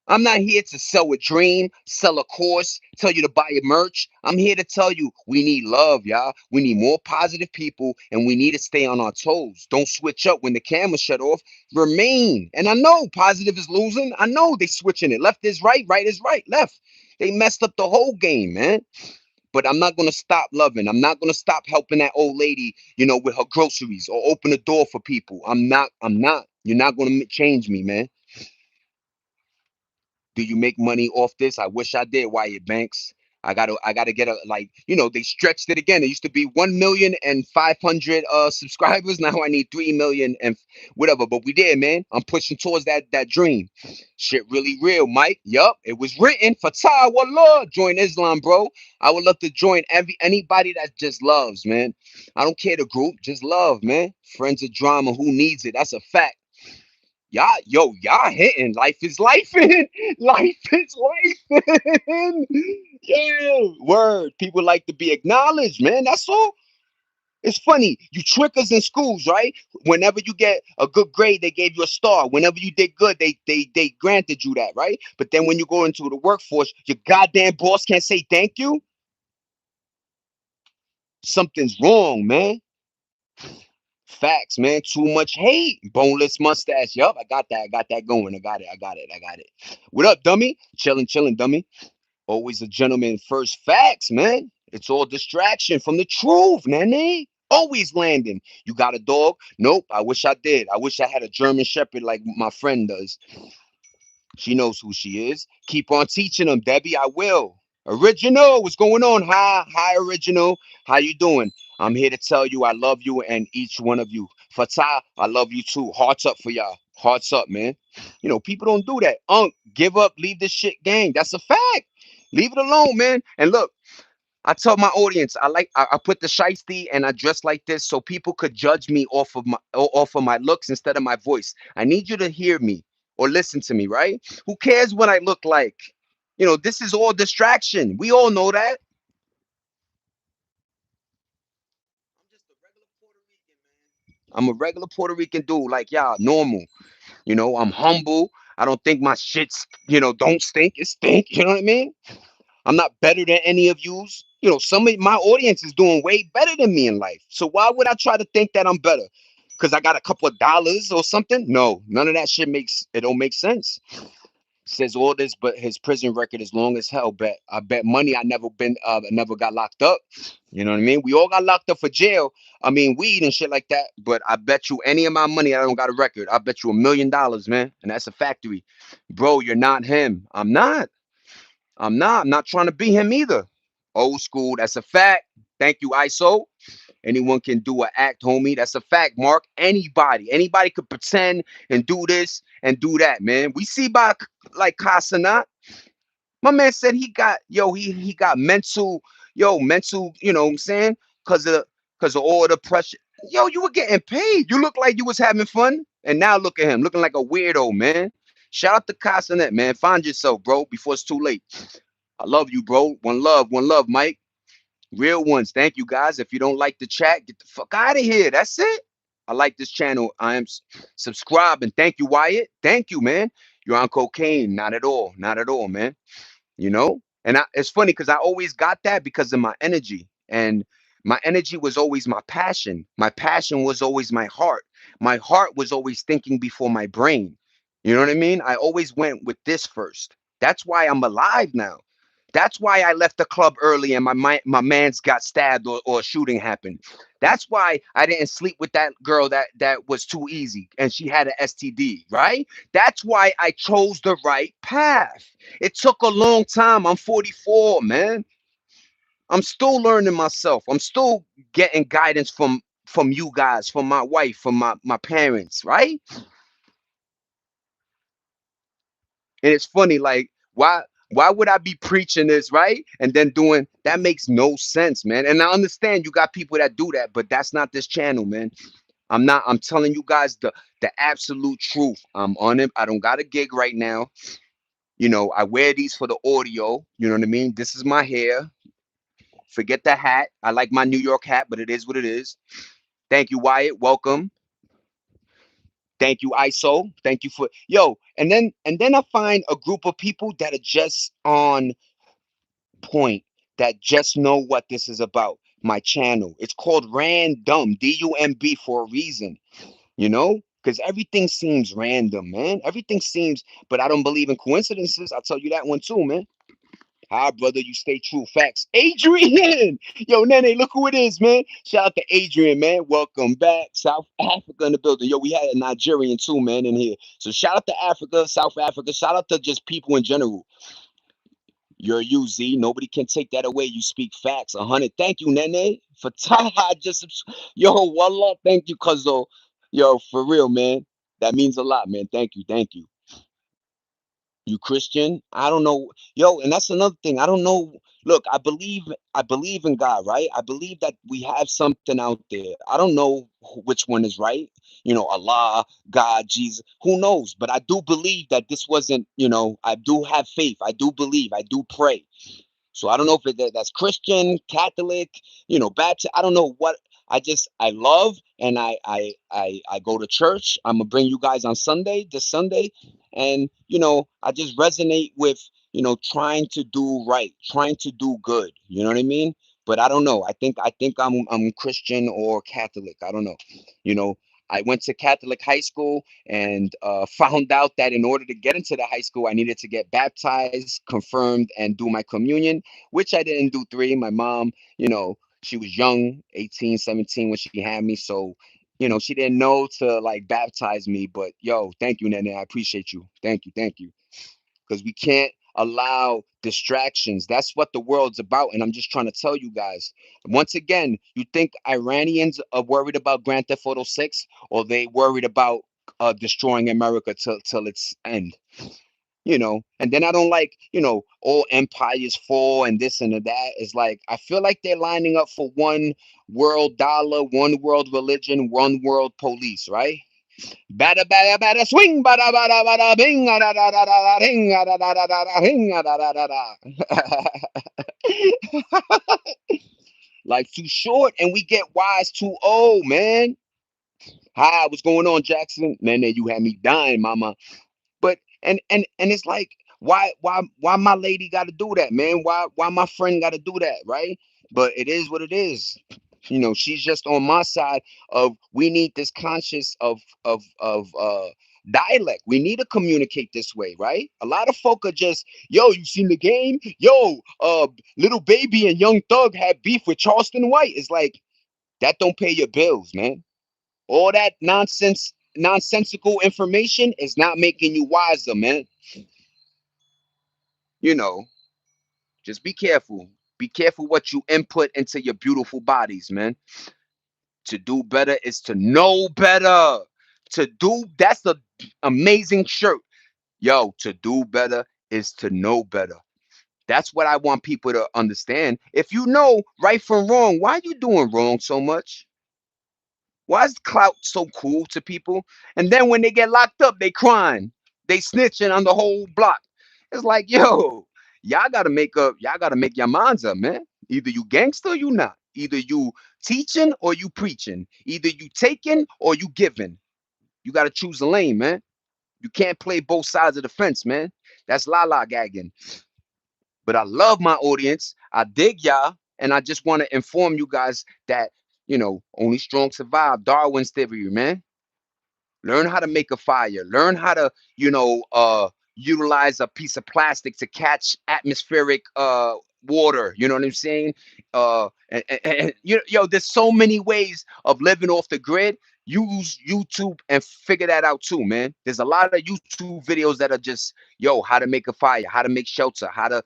I'm not here to sell a dream, sell a course, tell you to buy a merch. I'm here to tell you we need love, y'all. We need more positive people and we need to stay on our toes. Don't switch up when the camera shut off. Remain. And I know positive is losing. I know they switching it. Left is right is right, left. They messed up the whole game, man. But I'm not gonna stop loving. I'm not gonna stop helping that old lady, with her groceries or open the door for people. I'm not. I'm not. You're not gonna change me, man. Do you make money off this? I wish I did, Wyatt Banks. I gotta get a they stretched it again. It used to be 1,500,000 subscribers. Now I need 3 million and whatever. But we did, man. I'm pushing towards that dream. Shit really real, Mike. Yup. It was written for Ty Wallah. Join Islam, bro. I would love to join anybody that just loves, man. I don't care the group, just love, man. Friends of drama, who needs it? That's a fact. Y'all hitting. Life is life in. Life is life in. Yeah, word. People like to be acknowledged, man. That's all. It's funny. You trickers in schools, right? Whenever you get a good grade, they gave you a star. Whenever you did good, they granted you that, right? But then when you go into the workforce, your goddamn boss can't say thank you. Something's wrong, man. Facts, man. Too much hate. Boneless mustache. Yup, I got that. I got that going. I got it. I got it. I got it. What up, dummy? Chilling, chilling, dummy. Always a gentleman first. Facts, man. It's all distraction from the truth, Nene. Always landing. You got a dog? Nope. I wish I did. I wish I had a German Shepherd like my friend does. She knows who she is. Keep on teaching them, Debbie. I will. Original, what's going on? Hi, original. How you doing? I'm here to tell you I love you and each one of you. Fatah, I love you too. Hearts up for y'all. Hearts up, man. People don't do that. Give up, leave this shit gang. That's a fact. Leave it alone, man. And look, I tell my audience, I put the shiesty and I dress like this so people could judge me off of my looks instead of my voice. I need you to hear me or listen to me, right? Who cares what I look like? This is all distraction. We all know that. I'm just a regular Puerto Rican, man. I'm a regular Puerto Rican dude, like y'all, normal. I'm humble. I don't think my shit's, don't stink. It stink. You know what I mean? I'm not better than any of yous. Some of my audience is doing way better than me in life. So why would I try to think that I'm better? Because I got a couple of dollars or something? No, none of that shit don't make sense. Says all this, but his prison record is long as hell. I bet money I never got locked up. You know what I mean? We all got locked up for jail. I mean, weed and shit like that. But I bet you any of my money I don't got a record. I bet you $1 million, man. And that's a factory. Bro, you're not him. I'm not. I'm not. I'm not trying to be him either. Old school. That's a fact. Thank you, ISO. Anyone can do an act, homie. That's a fact, Mark. Anybody could pretend and do this and do that, man. We see by like Casanat. My man said he got mental, you know what I'm saying? Cause of all the pressure. Yo, you were getting paid. You look like you was having fun. And now look at him, looking like a weirdo, man. Shout out to Casanet, man. Find yourself, bro, before it's too late. I love you, bro. One love, Mike. Real ones. Thank you, guys. If you don't like the chat, get the fuck out of here. That's it. I like this channel. I am subscribing. Thank you, Wyatt. Thank you, man. You're on cocaine. Not at all. Not at all, man. And it's funny because I always got that because of my energy. And my energy was always my passion. My passion was always my heart. My heart was always thinking before my brain. You know what I mean? I always went with this first. That's why I'm alive now. That's why I left the club early and my man's got stabbed or a shooting happened. That's why I didn't sleep with that girl that was too easy and she had an STD, right? That's why I chose the right path. It took a long time. I'm 44, man. I'm still learning myself. I'm still getting guidance from you guys, from my wife, from my parents, right? And it's funny, like why would I be preaching this, right? And then doing that makes no sense, man. And I understand you got people that do that, but that's not this channel, man. I'm not, I'm telling you guys the absolute truth. I'm on it. I don't got a gig right now. You know, I wear these for the audio. You know what I mean? This is my hair. Forget the hat. I like my New York hat, but it is what it is. Thank you, Wyatt. Welcome. Thank you, ISO. Thank you for yo. And then I find a group of people that are just on point, that just know what this is about. My channel. It's called Random, DUMB, for a reason, you know? Because everything seems random, man. Everything seems, but I don't believe in coincidences. I'll tell you that one too, man. Hi, brother. You stay true. Facts. Adrian! Yo, Nene, look who it is, man. Shout out to Adrian, man. Welcome back. South Africa in the building. Yo, we had a Nigerian too, man, in here. So shout out to Africa, South Africa. Shout out to just people in general. You're UZ. Nobody can take that away. You speak facts. 100. Thank you, Nene. For Taha, yo, wallah. Thank you, Cuzzo. Yo, for real, man. That means a lot, man. Thank you. Thank you. You Christian? I don't know. Yo, and that's another thing. I don't know. Look, I believe in God, right? I believe that we have something out there. I don't know which one is right. You know, Allah, God, Jesus, who knows? But I do believe that this wasn't, I do have faith. I do believe. I do pray. So I don't know if that's Christian, Catholic, Baptist. I don't know what. I love, and I go to church. I'm gonna bring you guys on Sunday, this Sunday, and I just resonate with trying to do right, trying to do good. You know what I mean? But I don't know. I think I'm Christian or Catholic. I don't know. You know, I went to Catholic high school and found out that in order to get into the high school, I needed to get baptized, confirmed, and do my communion, which I didn't do three. My mom, she was young, 18, 17 when she had me. So, she didn't know to like baptize me. But yo, thank you, Nene. I appreciate you. Thank you. Thank you. Because we can't allow distractions. That's what the world's about. And I'm just trying to tell you guys. Once again, you think Iranians are worried about Grand Theft Auto 6, or they worried about destroying America till its end? And then I don't like, all empires fall and this and that. It's like I feel like they're lining up for one world dollar, one world religion, one world police, right? Bada bada bada swing, bada bada bada bing, da da da da da ding, da da da da da ding, da da da da. Life too short and we get wise too old, man. Hi, what's going on, Jackson? Man, you had me dying, mama. But and it's like, why my lady got to do that, man? Why my friend got to do that, right? But it is what it is. She's just on my side of we need this conscious of dialect. We need to communicate this way, right? A lot of folk are just, yo, you seen the game? Yo, Little Baby and Young Thug had beef with Charleston White. It's like that don't pay your bills, man. All that nonsensical information is not making you wiser, man. You know, just be careful. Be careful what you input into your beautiful bodies, man. To do better is to know better. That's the amazing shirt. Yo, to do better is to know better. That's what I want people to understand. If you know right from wrong, why are you doing wrong so much? Why is clout so cool to people? And then when they get locked up, they crying. They snitching on the whole block. It's like, yo, y'all gotta make your minds up, man. Either you gangster or you not. Either you teaching or you preaching. Either you taking or you giving. You gotta choose a lane, man. You can't play both sides of the fence, man. That's la gagging. But I love my audience. I dig y'all. And I just want to inform you guys that, only strong survive. Darwin's theory, man. Learn how to make a fire. Learn how to, utilize a piece of plastic to catch atmospheric water. You know what I'm saying? Yo, there's so many ways of living off the grid. Use YouTube and figure that out too, man. There's a lot of YouTube videos that are just, yo, how to make a fire, how to make shelter, how to,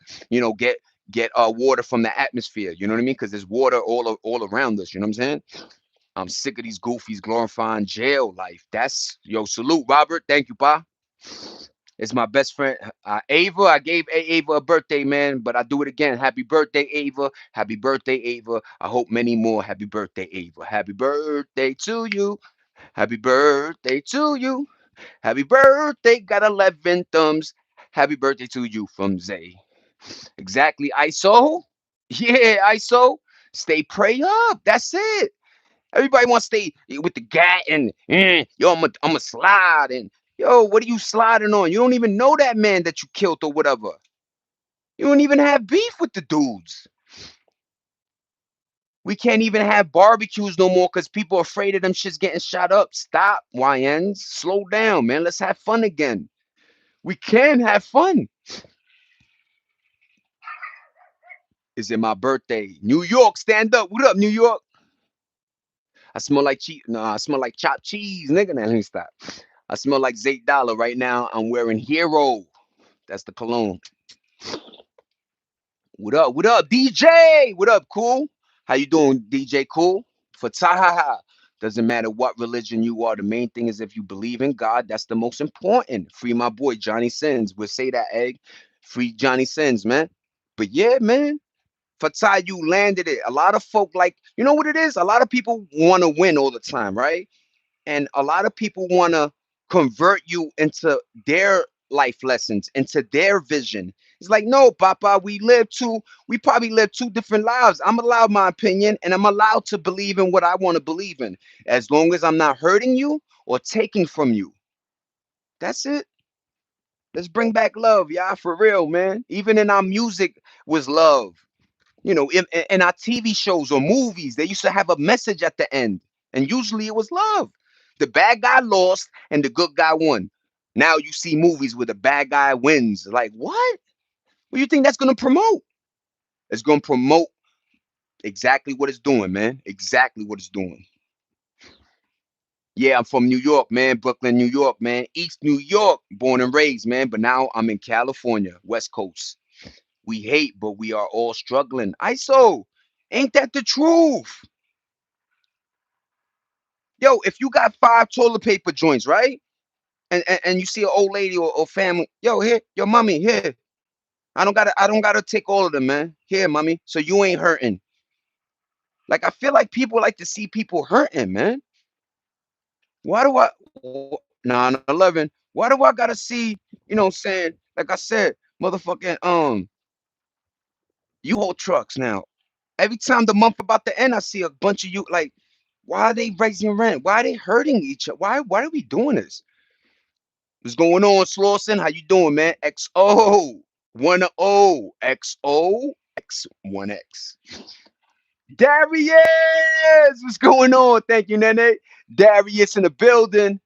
get water from the atmosphere. You know what I mean? Because there's water all around us. You know what I'm saying? I'm sick of these goofies glorifying jail life. That's, yo, salute, Robert. Thank you, pa. It's my best friend, Ava. I gave Ava a birthday, man, but I do it again. Happy birthday, Ava. Happy birthday, Ava. I hope many more. Happy birthday, Ava. Happy birthday to you. Happy birthday to you. Happy birthday. Got 11 thumbs. Happy birthday to you from Zay. Exactly, ISO. Yeah, ISO. Stay pray up. That's it. Everybody wants to stay with the gat and yo, I'm a slide and yo, what are you sliding on? You don't even know that man that you killed or whatever. You don't even have beef with the dudes. We can't even have barbecues no more because people are afraid of them shits getting shot up. Stop, YNs. Slow down, man. Let's have fun again. We can have fun. Is it my birthday? New York, stand up. What up, New York? I smell like cheese. No, I smell like chopped cheese, nigga. Now let me stop. I smell like Zay Dollar right now. I'm wearing Hero. That's the cologne. What up? What up, DJ? What up, cool? How you doing, DJ Cool? For Tahaha. Doesn't matter what religion you are. The main thing is if you believe in God, that's the most important. Free my boy Johnny Sins. We'll say that, egg. Free Johnny Sins, man. But yeah, man. Fatah, you landed it. A lot of folk like, you know what it is? A lot of people want to win all the time, right? And a lot of people want to convert you into their life lessons, into their vision. It's like, no, Papa, we probably live two different lives. I'm allowed my opinion and I'm allowed to believe in what I want to believe in, as long as I'm not hurting you or taking from you. That's it. Let's bring back love, y'all, for real, man. Even in our music was love. In our TV shows or movies, they used to have a message at the end, and usually it was love. The bad guy lost and the good guy won. Now you see movies where the bad guy wins. Like, what? What do you think that's going to promote? It's going to promote exactly what it's doing, man. Exactly what it's doing. Yeah, I'm from New York, man. Brooklyn, New York, man. East New York, born and raised, man. But now I'm in California, West Coast. We hate, but we are all struggling. ISO, ain't that the truth? Yo, if you got 5 toilet paper joints, right? And you see an old lady or family, yo, here, yo, mommy, here. I don't gotta take all of them, man. Here, mommy. So you ain't hurting. Like I feel like people like to see people hurting, man. Why do I 9/11? Why do I gotta see, what I'm saying? Like I said, motherfucking U-Haul trucks now. Every time the month about to end, I see a bunch of you like, why are they raising rent? Why are they hurting each other? Why are we doing this? What's going on, Slauson? How you doing, man? XO. 1-0. XO. X1X. Darius! What's going on? Thank you, Nene. Darius in the building.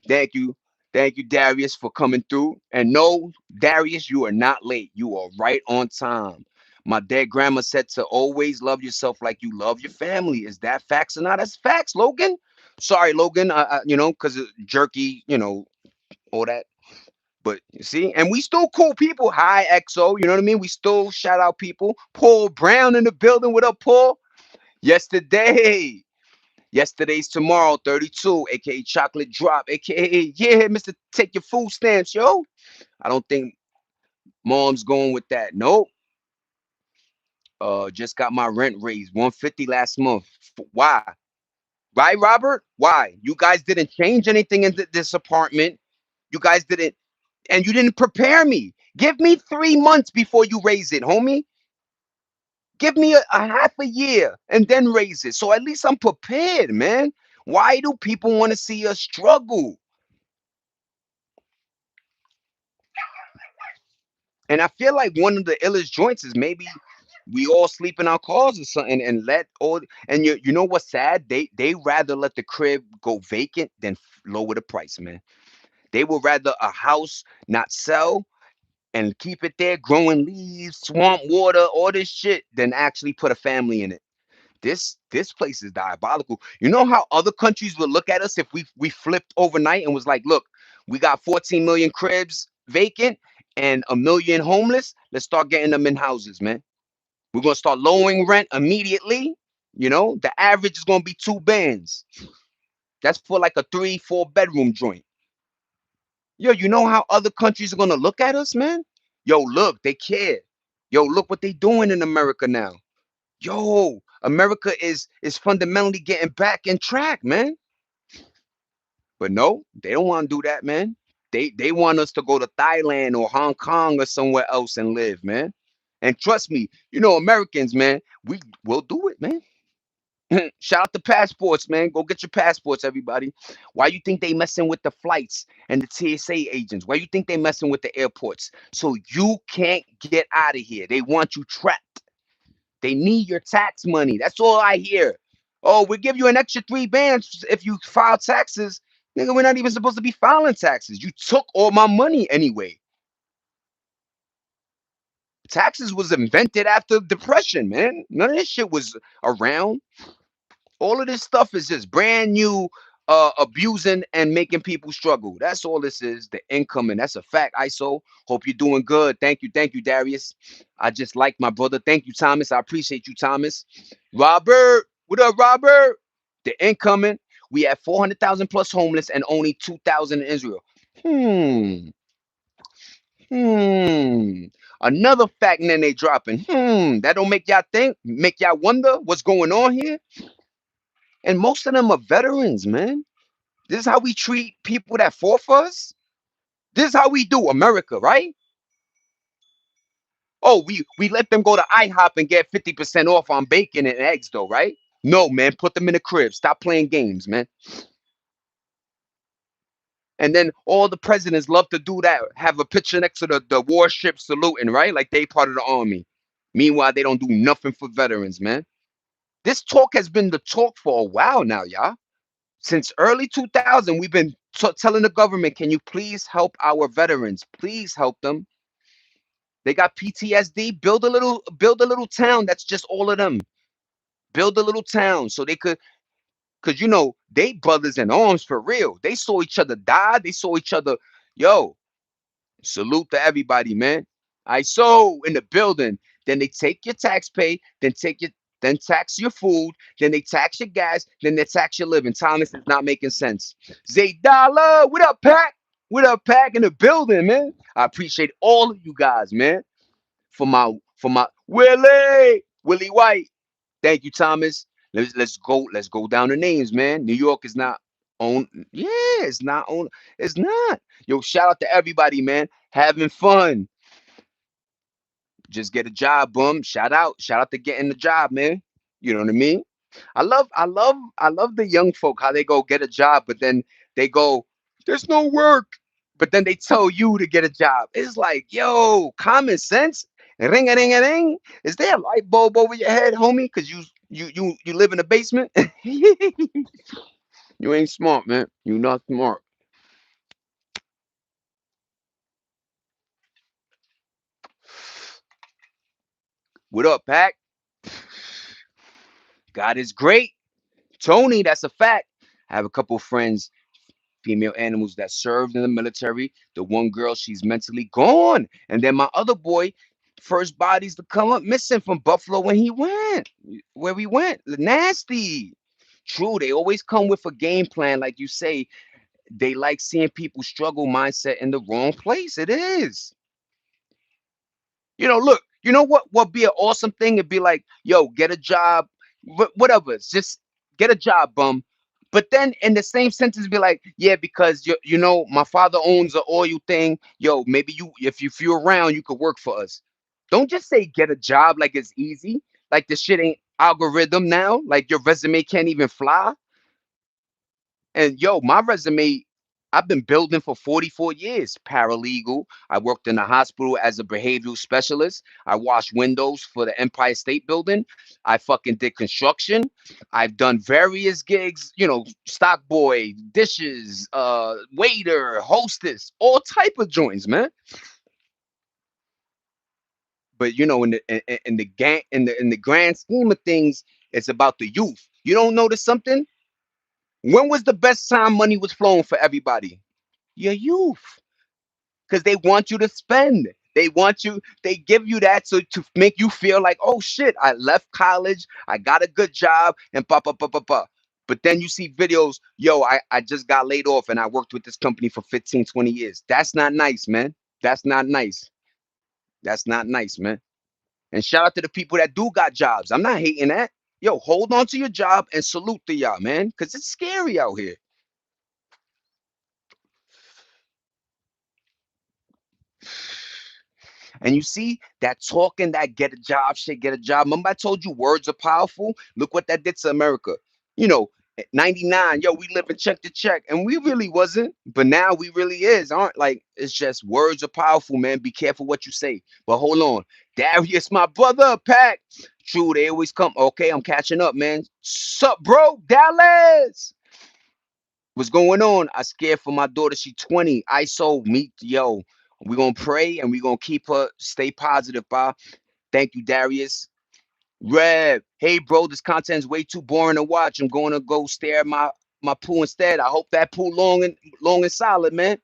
Thank you. Thank you, Darius, for coming through. And no, Darius, you are not late. You are right on time. My dead grandma said to always love yourself like you love your family. Is that facts or not? That's facts, Logan. Sorry, Logan. Because jerky, all that. But you see, and we still cool people. Hi, XO. You know what I mean? We still shout out people. Paul Brown in the building. What up, Paul? Yesterday. Yesterday's tomorrow, 32, aka Chocolate Drop, aka yeah, Mr. Take Your Food Stamps, yo. I don't think mom's going with that. Nope. Just got my rent raised, 150 last month. Why? Right, Robert? Why? You guys didn't change anything in this apartment. You guys didn't, and you didn't prepare me. Give me 3 months before you raise it, homie. Give me a half a year and then raise it. So at least I'm prepared, man. Why do people want to see us struggle? And I feel like one of the illest joints is maybe we all sleep in our cars or something and let all and you know what's sad? They rather let the crib go vacant than lower the price, man. They would rather a house not sell and keep it there, growing leaves, swamp water, all this shit, than actually put a family in it. This place is diabolical. You know how other countries would look at us if we flipped overnight and was like, look, we got 14 million cribs vacant and a million homeless. Let's start getting them in houses, man. We're gonna start lowering rent immediately. You know, the average is gonna be 2 bands. That's for like a 3, 4 bedroom joint. Yo, you know how other countries are gonna look at us, man? Yo, look, they care. Yo, look what they doing in America now. Yo, America is fundamentally getting back in track, man. But no, they don't want to do that, man. They want us to go to Thailand or Hong Kong or somewhere else and live, man. And trust me, you know, Americans, man, we will do it, man. Shout out to passports, man. Go get your passports, everybody. Why you think they messing with the flights and the TSA agents? Why you think they messing with the airports? So you can't get out of here. They want you trapped. They need your tax money. That's all I hear. Oh, we give you an extra 3 bands if you file taxes. Nigga, we're not even supposed to be filing taxes. You took all my money anyway. Taxes was invented after depression, man. None of this shit was around. All of this stuff is just brand new, abusing and making people struggle. That's all this is. The income, and that's a fact. ISO. Hope you're doing good. Thank you, Darius. I just like my brother. Thank you, Thomas. I appreciate you, Thomas. Robert, what up, Robert? The incoming. We have 400,000 plus homeless and only 2,000 in Israel. Hmm. Hmm. Another fact, and then they dropping. That don't make y'all think, make y'all wonder what's going on here. And most of them are veterans, man. This is how we treat people that fought for us. This is how we do America, right? Oh, we let them go to IHOP and get 50% off on bacon and eggs, though, right? No, man, put them in the crib. Stop playing games, man. And then all the presidents love to do that. Have a picture next to the warship saluting, right? Like they part of the army. Meanwhile, they don't do nothing for veterans, man. This talk has been the talk for a while now, y'all. Since early 2000, we've been telling the government, can you please help our veterans? Please help them. They got PTSD. Build a little town that's just all of them. Build a little town so they could, cause you know they brothers in arms for real. They saw each other die. They saw each other. Yo, salute to everybody, man. I so in the building. Then they take your tax pay. Then tax your food. Then they tax your gas. Then they tax your living. Thomas is not making sense. Zay Dollar, what up, Pack? What up, Pack in the building, man? I appreciate all of you guys, man. For my Willie White. Thank you, Thomas. Let's go down the names, man. New York is not on. Yeah, it's not on. It's not. Yo, shout out to everybody, man. Having fun. Just get a job, boom. Shout out to getting the job, man. You know what I mean? I love the young folk how they go get a job, but then they go, there's no work. But then they tell you to get a job. It's like, yo, common sense. Ring a ring a ring. Is there a light bulb over your head, homie? Cause you live in a basement. You ain't smart, man. You not smart. What up, Pack? God is great. Tony, that's a fact. I have a couple friends, female animals that served in the military. The one girl, she's mentally gone. And then my other boy, first bodies to come up missing from Buffalo when he went, where we went. Nasty. True, they always come with a game plan, like you say. They like seeing people struggle mindset in the wrong place. It is. Look, you know what be an awesome thing? It'd be like, yo, get a job, whatever. It's just get a job, bum. But then in the same sentence, be like, yeah, because my father owns an oil thing. Yo, maybe if you're around, you could work for us. Don't just say get a job like it's easy. Like the shit ain't algorithm now. Like your resume can't even fly. And yo, my resume, I've been building for 44 years, paralegal. I worked in a hospital as a behavioral specialist. I washed windows for the Empire State Building. I fucking did construction. I've done various gigs, stock boy, dishes, waiter, hostess, all type of joints, man. But in the gang in the grand scheme of things, it's about the youth. You don't notice something? When was the best time money was flowing for everybody? Your youth. Because they want you to spend. They give you that so to make you feel like, oh shit, I left college, I got a good job, and pa pa pa pa pa. But then you see videos, yo, I just got laid off and I worked with this company for 15, 20 years. That's not nice, man. That's not nice. That's not nice, man. And shout out to the people that do got jobs. I'm not hating that. Yo, hold on to your job and salute to y'all, man. Cause it's scary out here. And you see that talking, that get a job shit, get a job. Remember I told you words are powerful? Look what that did to America. You know, 99, yo, we living check to check. And we really wasn't. But now we really is, aren't like it's just words are powerful, man. Be careful what you say. But hold on. Darius, my brother, Pack. True, they always come. Okay, I'm catching up, man. Sup, bro? Dallas. What's going on? I scared for my daughter. She 20. ISO, meet, yo. We're going to pray and we're going to keep her, stay positive, Bob. Thank you, Darius. Rev, hey, bro, this content's way too boring to watch. I'm going to go stare at my pool instead. I hope that pool long and solid, man.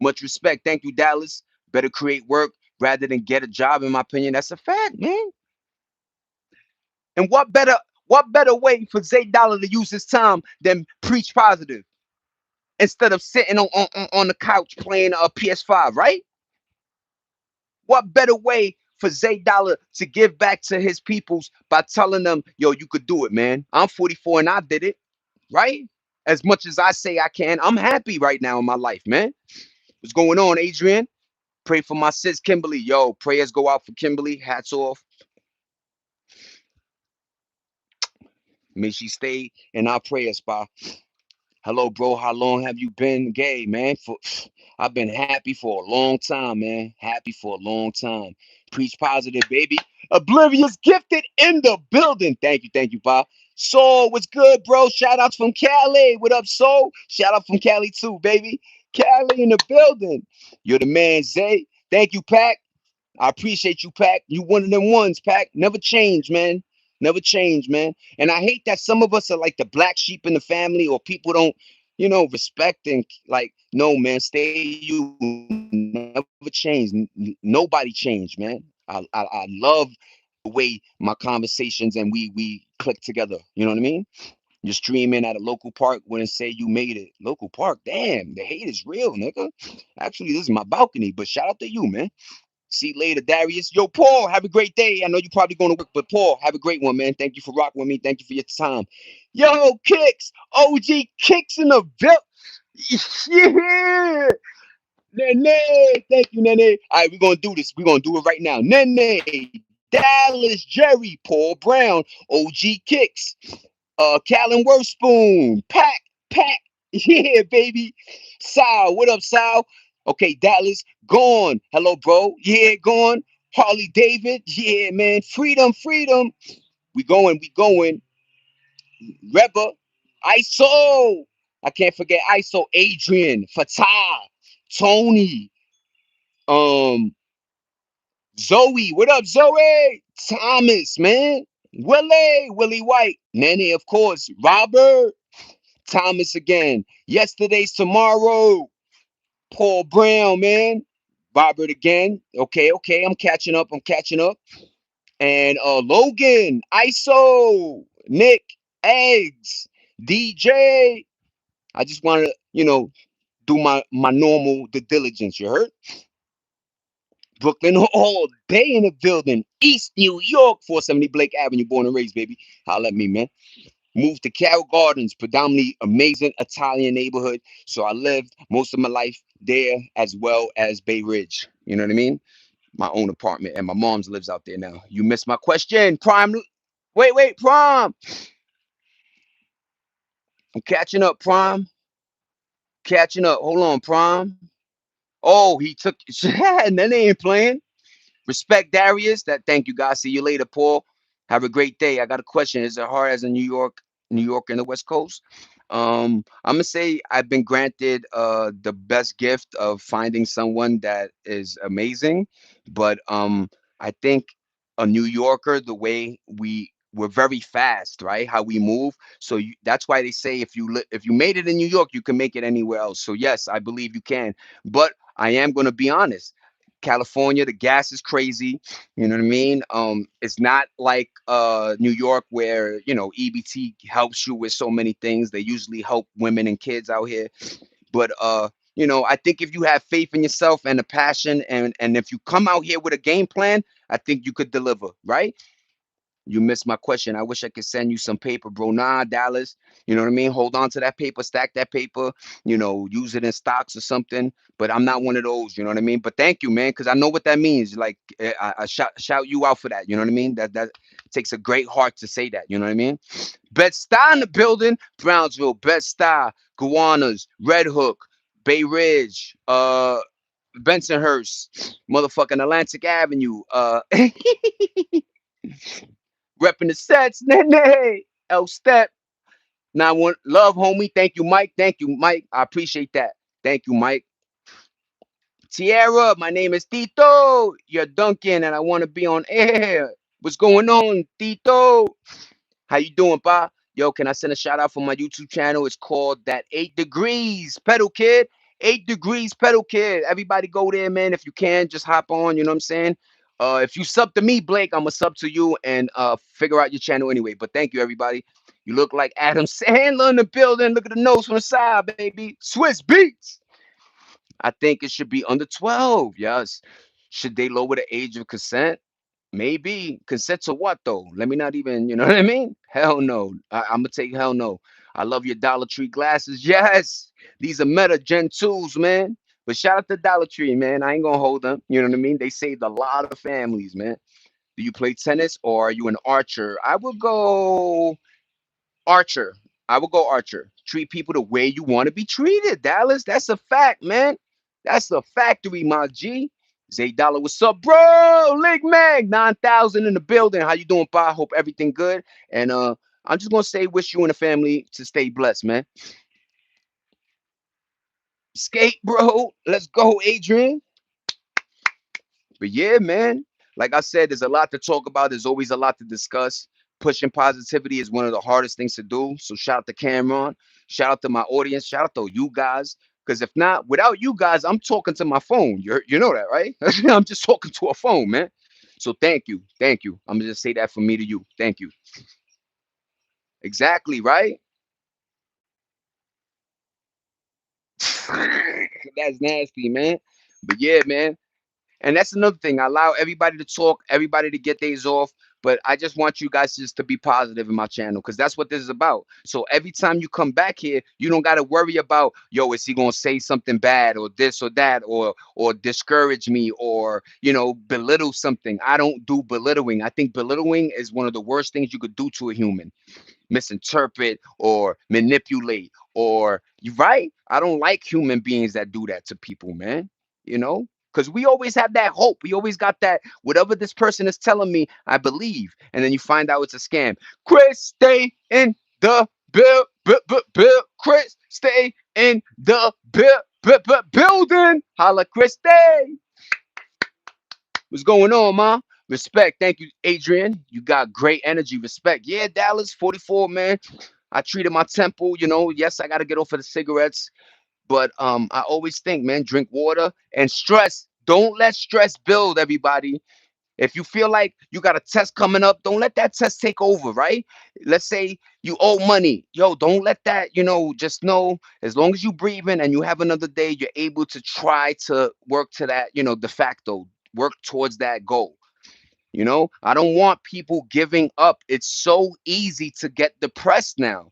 Much respect. Thank you, Dallas. Better create work rather than get a job, in my opinion. That's a fact, man. And what better way for Zay Dollar to use his time than preach positive instead of sitting on the couch playing a PS5, right? What better way for Zay Dollar to give back to his peoples by telling them, yo, you could do it, man. I'm 44 and I did it, right? As much as I say I can, I'm happy right now in my life, man. What's going on, Adrian? Pray for my sis, Kimberly. Yo, prayers go out for Kimberly. Hats off. May she stay in our prayers, pa. Hello, bro. How long have you been gay, man? I've been happy for a long time, man. Happy for a long time. Preach positive, baby. Oblivious gifted in the building. Thank you, Bob. Soul, what's good, bro? Shout outs from Cali. What up, Soul? Shout out from Cali too, baby. Cali in the building. You're the man, Zay. Thank you, Pac. I appreciate you, Pac. You one of them ones, Pac. Never change, man. Never change, man. And I hate that some of us are like the black sheep in the family, or people don't, respect and like, no, man, stay you. Never change. Nobody change, man. I love the way my conversations and we click together. You know what I mean? You're streaming at a local park wouldn't say you made it. Local park, damn, the hate is real, nigga. Actually, this is my balcony, but shout out to you, man. See you later, Darius. Yo, Paul, have a great day. I know you're probably going to work, but Paul, have a great one, man. Thank you for rocking with me. Thank you for your time. Yo, Kicks, OG Kicks in the bill. Yeah. Nene. Thank you, Nene. All right, we're going to do this. We're going to do it right now. Nene, Dallas, Jerry, Paul Brown, OG Kicks, Callan Worthspoon, Pack. Yeah, baby. Sal, what up, Sal? Okay, Dallas, gone. Hello, bro. Yeah, gone. Harley David. Yeah, man. Freedom. We going. Reba. ISO. I can't forget ISO. Adrian. Fatah. Tony. Um, Zoe. What up, Zoe? Thomas, man. Willie White. Nanny, of course. Robert. Thomas again. Yesterday's tomorrow. Paul Brown, man. Robert again. Okay. I'm catching up. And Logan, ISO, Nick, Eggs, DJ. I just want to, do my normal due diligence. You heard? Brooklyn all day in the building. East New York, 470 Blake Avenue, born and raised, baby. Holla at me, man. Moved to Carroll Gardens, predominantly amazing Italian neighborhood. So I lived most of my life there as well as Bay Ridge. You know what I mean? My own apartment, and my mom's lives out there now. You missed my question, Prime. Wait, Prime. I'm catching up, Prime. Catching up. Hold on, Prime. Oh, he took and then they ain't playing. Respect Darius. That thank you guys. See you later, Paul. Have a great day. I got a question. Is it hard as a New York and the West Coast? I'm gonna say I've been granted the best gift of finding someone that is amazing, but I think a New Yorker, the way we're very fast, right? How we move. So that's why they say if you made it in New York, you can make it anywhere else. So yes, I believe you can. But I am gonna be honest. California, the gas is crazy. You know what I mean? It's not like New York where, EBT helps you with so many things. They usually help women and kids out here. But I think if you have faith in yourself and a passion and if you come out here with a game plan, I think you could deliver, right? You missed my question. I wish I could send you some paper, bro. Nah, Dallas. You know what I mean? Hold on to that paper, stack that paper, use it in stocks or something. But I'm not one of those, you know what I mean? But thank you, man, because I know what that means. Like I shout you out for that. You know what I mean? That takes a great heart to say that. You know what I mean? Bed-Stuy in the building, Brownsville, Bed-Stuy, Gowanus, Red Hook, Bay Ridge, Bensonhurst, motherfucking Atlantic Avenue, repping the sets, Nene, L Step. Now, one love, homie. Thank you, Mike. Thank you, Mike. I appreciate that. Thank you, Mike. Tierra, my name is Tito. You're Duncan, and I want to be on air. What's going on, Tito? How you doing, pa? Yo, can I send a shout out for my YouTube channel? It's called That 8 Degrees Pedal Kid. 8 Degrees Pedal Kid. Everybody go there, man. If you can, just hop on. You know what I'm saying? If you sub to me, Blake, I'm gonna sub to you and figure out your channel anyway. But thank you, everybody. You look like Adam Sandler in the building. Look at the nose from the side, baby. Swiss Beats. I think it should be under 12. Yes. Should they lower the age of consent? Maybe consent to what though? Let me not even, you know what I mean? Hell no. I'm gonna take hell no. I love your Dollar Tree glasses. Yes, these are Meta Gen 2s, man. But shout out to Dollar Tree, man. I ain't gonna hold them. You know what I mean? They saved a lot of families, man. Do you play tennis or are you an archer? I would go Archer. I would go Archer. Treat people the way you want to be treated, Dallas. That's a fact, man. That's a factory, my G. Zay Dollar, what's up, bro? Link Mag, 9,000 in the building. How you doing, Pa? Hope everything good. And I'm just gonna say, wish you and the family to stay blessed, man. Skate, bro. Let's go, Adrian. But yeah, man, like I said, there's a lot to talk about. There's always a lot to discuss. Pushing positivity is one of the hardest things to do. So shout out to Cameron. Shout out to my audience. Shout out to you guys. Because if not, without you guys, I'm talking to my phone. You know that, right? I'm just talking to a phone, man. So thank you. Thank you. I'm gonna just say that from me to you. Thank you. Exactly, right? That's nasty, man. But yeah, man. And that's another thing. I allow everybody to talk, everybody to get days off. But I just want you guys just to be positive in my channel because that's what this is about. So every time you come back here, you don't got to worry about, yo, is he gonna say something bad or this or that or discourage me or belittle something. I don't do belittling. I think belittling is one of the worst things you could do to a human, misinterpret or manipulate or you right. I don't like human beings that do that to people, man. You know, because we always have that hope. We always got that whatever this person is telling me, I believe, and then you find out it's a scam. Chris, stay in the bill. Chris, stay in the building. Holla, Chris, stay. What's going on, ma? Respect. Thank you, Adrian. You got great energy. Respect. Yeah, Dallas, 44, man. I treated my temple, Yes, I gotta get off of the cigarettes, but I always think, man, drink water and stress. Don't let stress build, everybody. If you feel like you got a test coming up, don't let that test take over, right? Let's say you owe money. Yo, don't let that, just know as long as you breathing and you have another day, you're able to try to work to that, de facto, work towards that goal. I don't want people giving up. It's so easy to get depressed now.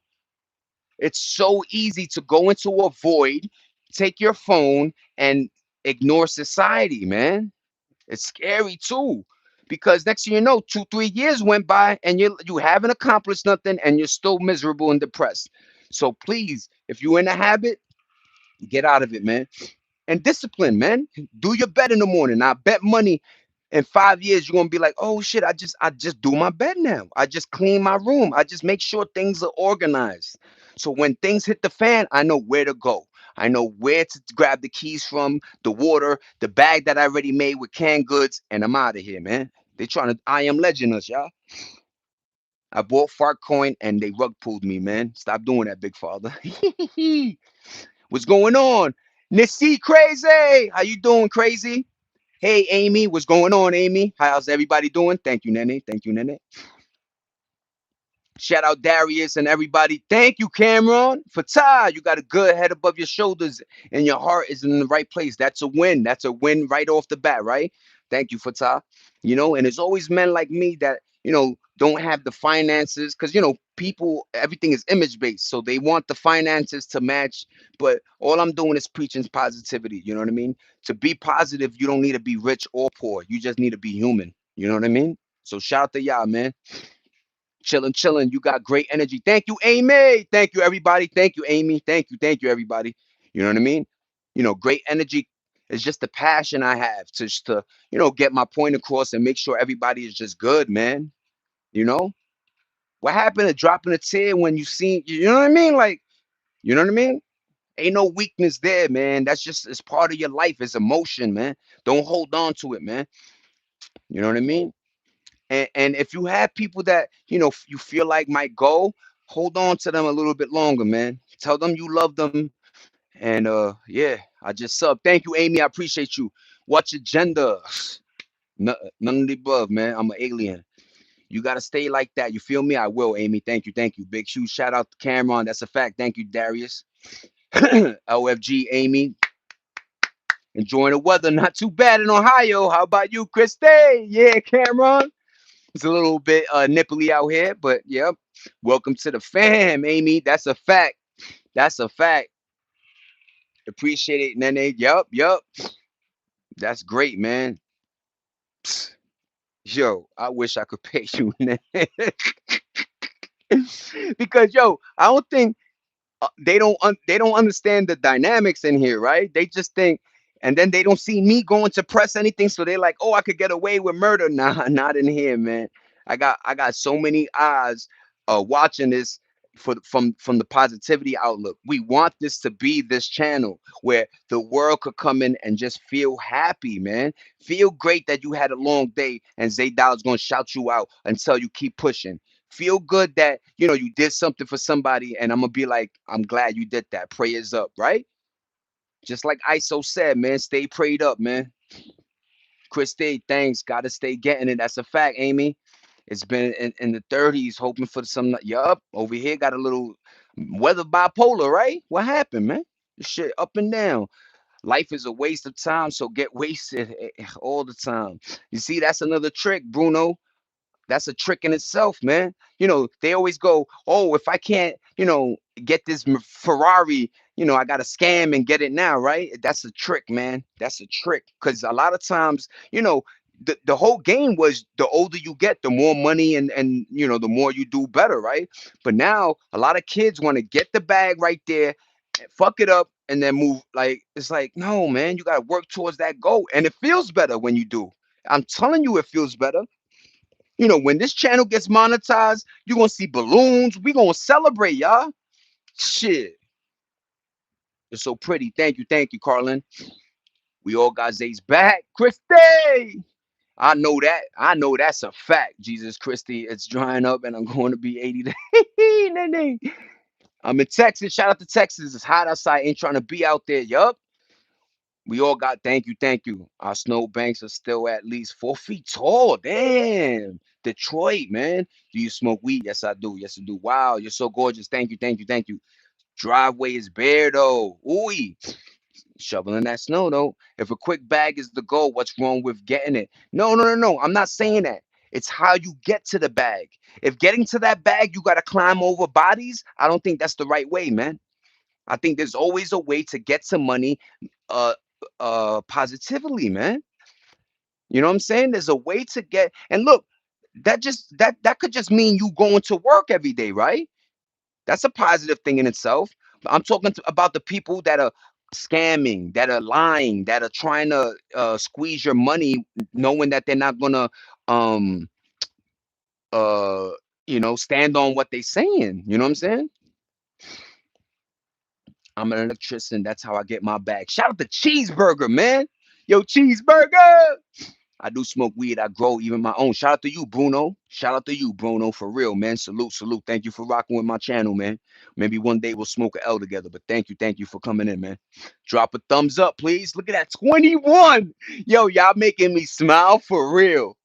It's so easy to go into a void, take your phone, and ignore society, man. It's scary too. Because next thing you know, 2, 3 years went by and you haven't accomplished nothing and you're still miserable and depressed. So please, if you're in a habit, Get out of it, man. And discipline, man. Do your bed in the morning. I bet money in 5 years you're gonna be like, oh shit, I just do my bed now. I just clean my room. I just make sure things are organized. So when things hit the fan, I know where to go. I know where to grab the keys from, the water, the bag that I already made with canned goods, and I'm out of here, man. They trying to I am legend us, y'all. I bought Fartcoin and they rug pulled me, man. Stop doing that, big father. What's going on? Nissy Crazy. How you doing, crazy? Hey, Amy. What's going on, Amy? How's everybody doing? Thank you, Nene. Thank you, Nene. Shout out Darius and everybody. Thank you, Cameron. Fatah, you got a good head above your shoulders and your heart is in the right place. That's a win. That's a win right off the bat, right? Thank you, Fatah. And it's always men like me that, don't have the finances because, people, everything is image based. So they want the finances to match. But all I'm doing is preaching positivity. You know what I mean? To be positive, you don't need to be rich or poor. You just need to be human. You know what I mean? So shout out to y'all, man. Chilling, chilling. You got great energy. Thank you, Amy. Thank you, everybody. Thank you, Amy. Thank you, everybody. You know what I mean? Great energy is just the passion I have to get my point across and make sure everybody is just good, man. You know? What happened to dropping a tear when you seen, you know what I mean? Like, you know what I mean? Ain't no weakness there, man. That's just, it's part of your life. It's emotion, man. Don't hold on to it, man. You know what I mean? And if you have people that you feel like might go, hold on to them a little bit longer, man. Tell them you love them. And yeah, I just sub. Thank you, Amy. I appreciate you. What's your gender? None of the above, man. I'm an alien. You gotta stay like that. You feel me? I will, Amy. Thank you, thank you. Big huge shout out to Cameron. That's a fact. Thank you, Darius. LFG, Amy. Enjoying the weather. Not too bad in Ohio. How about you, Christy? Yeah, Cameron. It's a little bit nipply out here, but yep. Welcome to the fam, Amy. That's a fact. That's a fact. Appreciate it, Nene. Yup, yup. That's great, man. Psst. Yo, I wish I could pay you, Nene. Because I don't think they don't understand the dynamics in here, right? They just think, and then they don't see me going to press anything, so they're like, "Oh, I could get away with murder." Nah, not in here, man. I got so many eyes watching this from the positivity outlook. We want this to be this channel where the world could come in and just feel happy, man. Feel great that you had a long day, and Zaydal's gonna shout you out until you keep pushing. Feel good that you did something for somebody, and I'm gonna be like, I'm glad you did that. Prayers up, right? Just like ISO said, man, stay prayed up, man. Chris, stay thanks. Gotta stay getting it. That's a fact, Amy. It's been in the 30s, hoping for some. Yup, over here got a little weather bipolar, right? What happened, man? This shit up and down. Life is a waste of time, so get wasted all the time. You see, that's another trick, Bruno. That's a trick in itself, man. They always go, "Oh, if I can't, get this Ferrari, I got to scam and get it now, right?" That's a trick, man. That's a trick. Because a lot of times, the whole game was the older you get, the more money and the more you do better, right? But now a lot of kids want to get the bag right there, fuck it up, and then move. Like it's like, no, man, you got to work towards that goal, and it feels better when you do. I'm telling you, it feels better. When this channel gets monetized, you're gonna see balloons. We gonna celebrate, y'all. Shit. It's so pretty. Thank you, Carlin. We all got Zay's back. Christy! I know that. I know that's a fact. Jesus Christy, it's drying up and I'm going to be 80 days. I'm in Texas. Shout out to Texas. It's hot outside. Ain't trying to be out there. Yup. We all got thank you. Our snow banks are still at least 4 feet tall. Damn. Detroit, man. Do you smoke weed? Yes, I do. Yes, I do. Wow, you're so gorgeous. Thank you. Driveway is bare though. Ooh, shoveling that snow though. If a quick bag is the goal, what's wrong with getting it? No, no, no, no. I'm not saying that. It's how you get to the bag. If getting to that bag, you gotta climb over bodies. I don't think that's the right way, man. I think there's always a way to get some money uh positively, man. You know what I'm saying? There's a way to get, and look, that could just mean you going to work every day, right? That's a positive thing in itself. But I'm talking about the people that are scamming, that are lying, that are trying to squeeze your money, knowing that they're not gonna um uh stand on what they saying. You know what I'm saying? I'm an electrician. That's how I get my bag. Shout out to Cheeseburger, man. Yo, Cheeseburger. I do smoke weed. I grow even my own. Shout out to you, Bruno. Shout out to you, Bruno, for real, man. Salute, salute. Thank you for rocking with my channel, man. Maybe one day we'll smoke a L together, but thank you for coming in, man. Drop a thumbs up, please. Look at that, 21. Yo, y'all making me smile for real.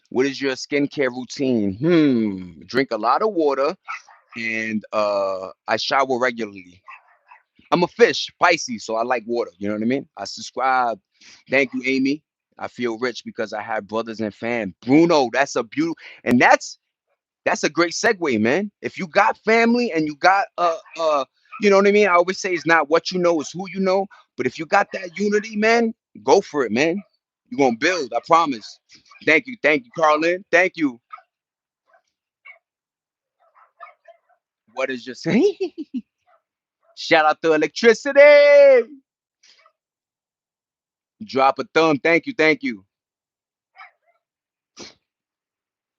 What is your skincare routine? Drink a lot of water and I shower regularly. I'm a fish, Pisces, so I like water. You know what I mean? I subscribe. Thank you, Amy. I feel rich because I have brothers and fam. Bruno, that's a beautiful, and that's a great segue, man. If you got family and you got you know what I mean? I always say it's not what you know, it's who you know. But if you got that unity, man, go for it, man. You're gonna build, I promise. Thank you, Carlin. Thank you. What is your saying? Shout out to electricity. Drop a thumb. Thank you.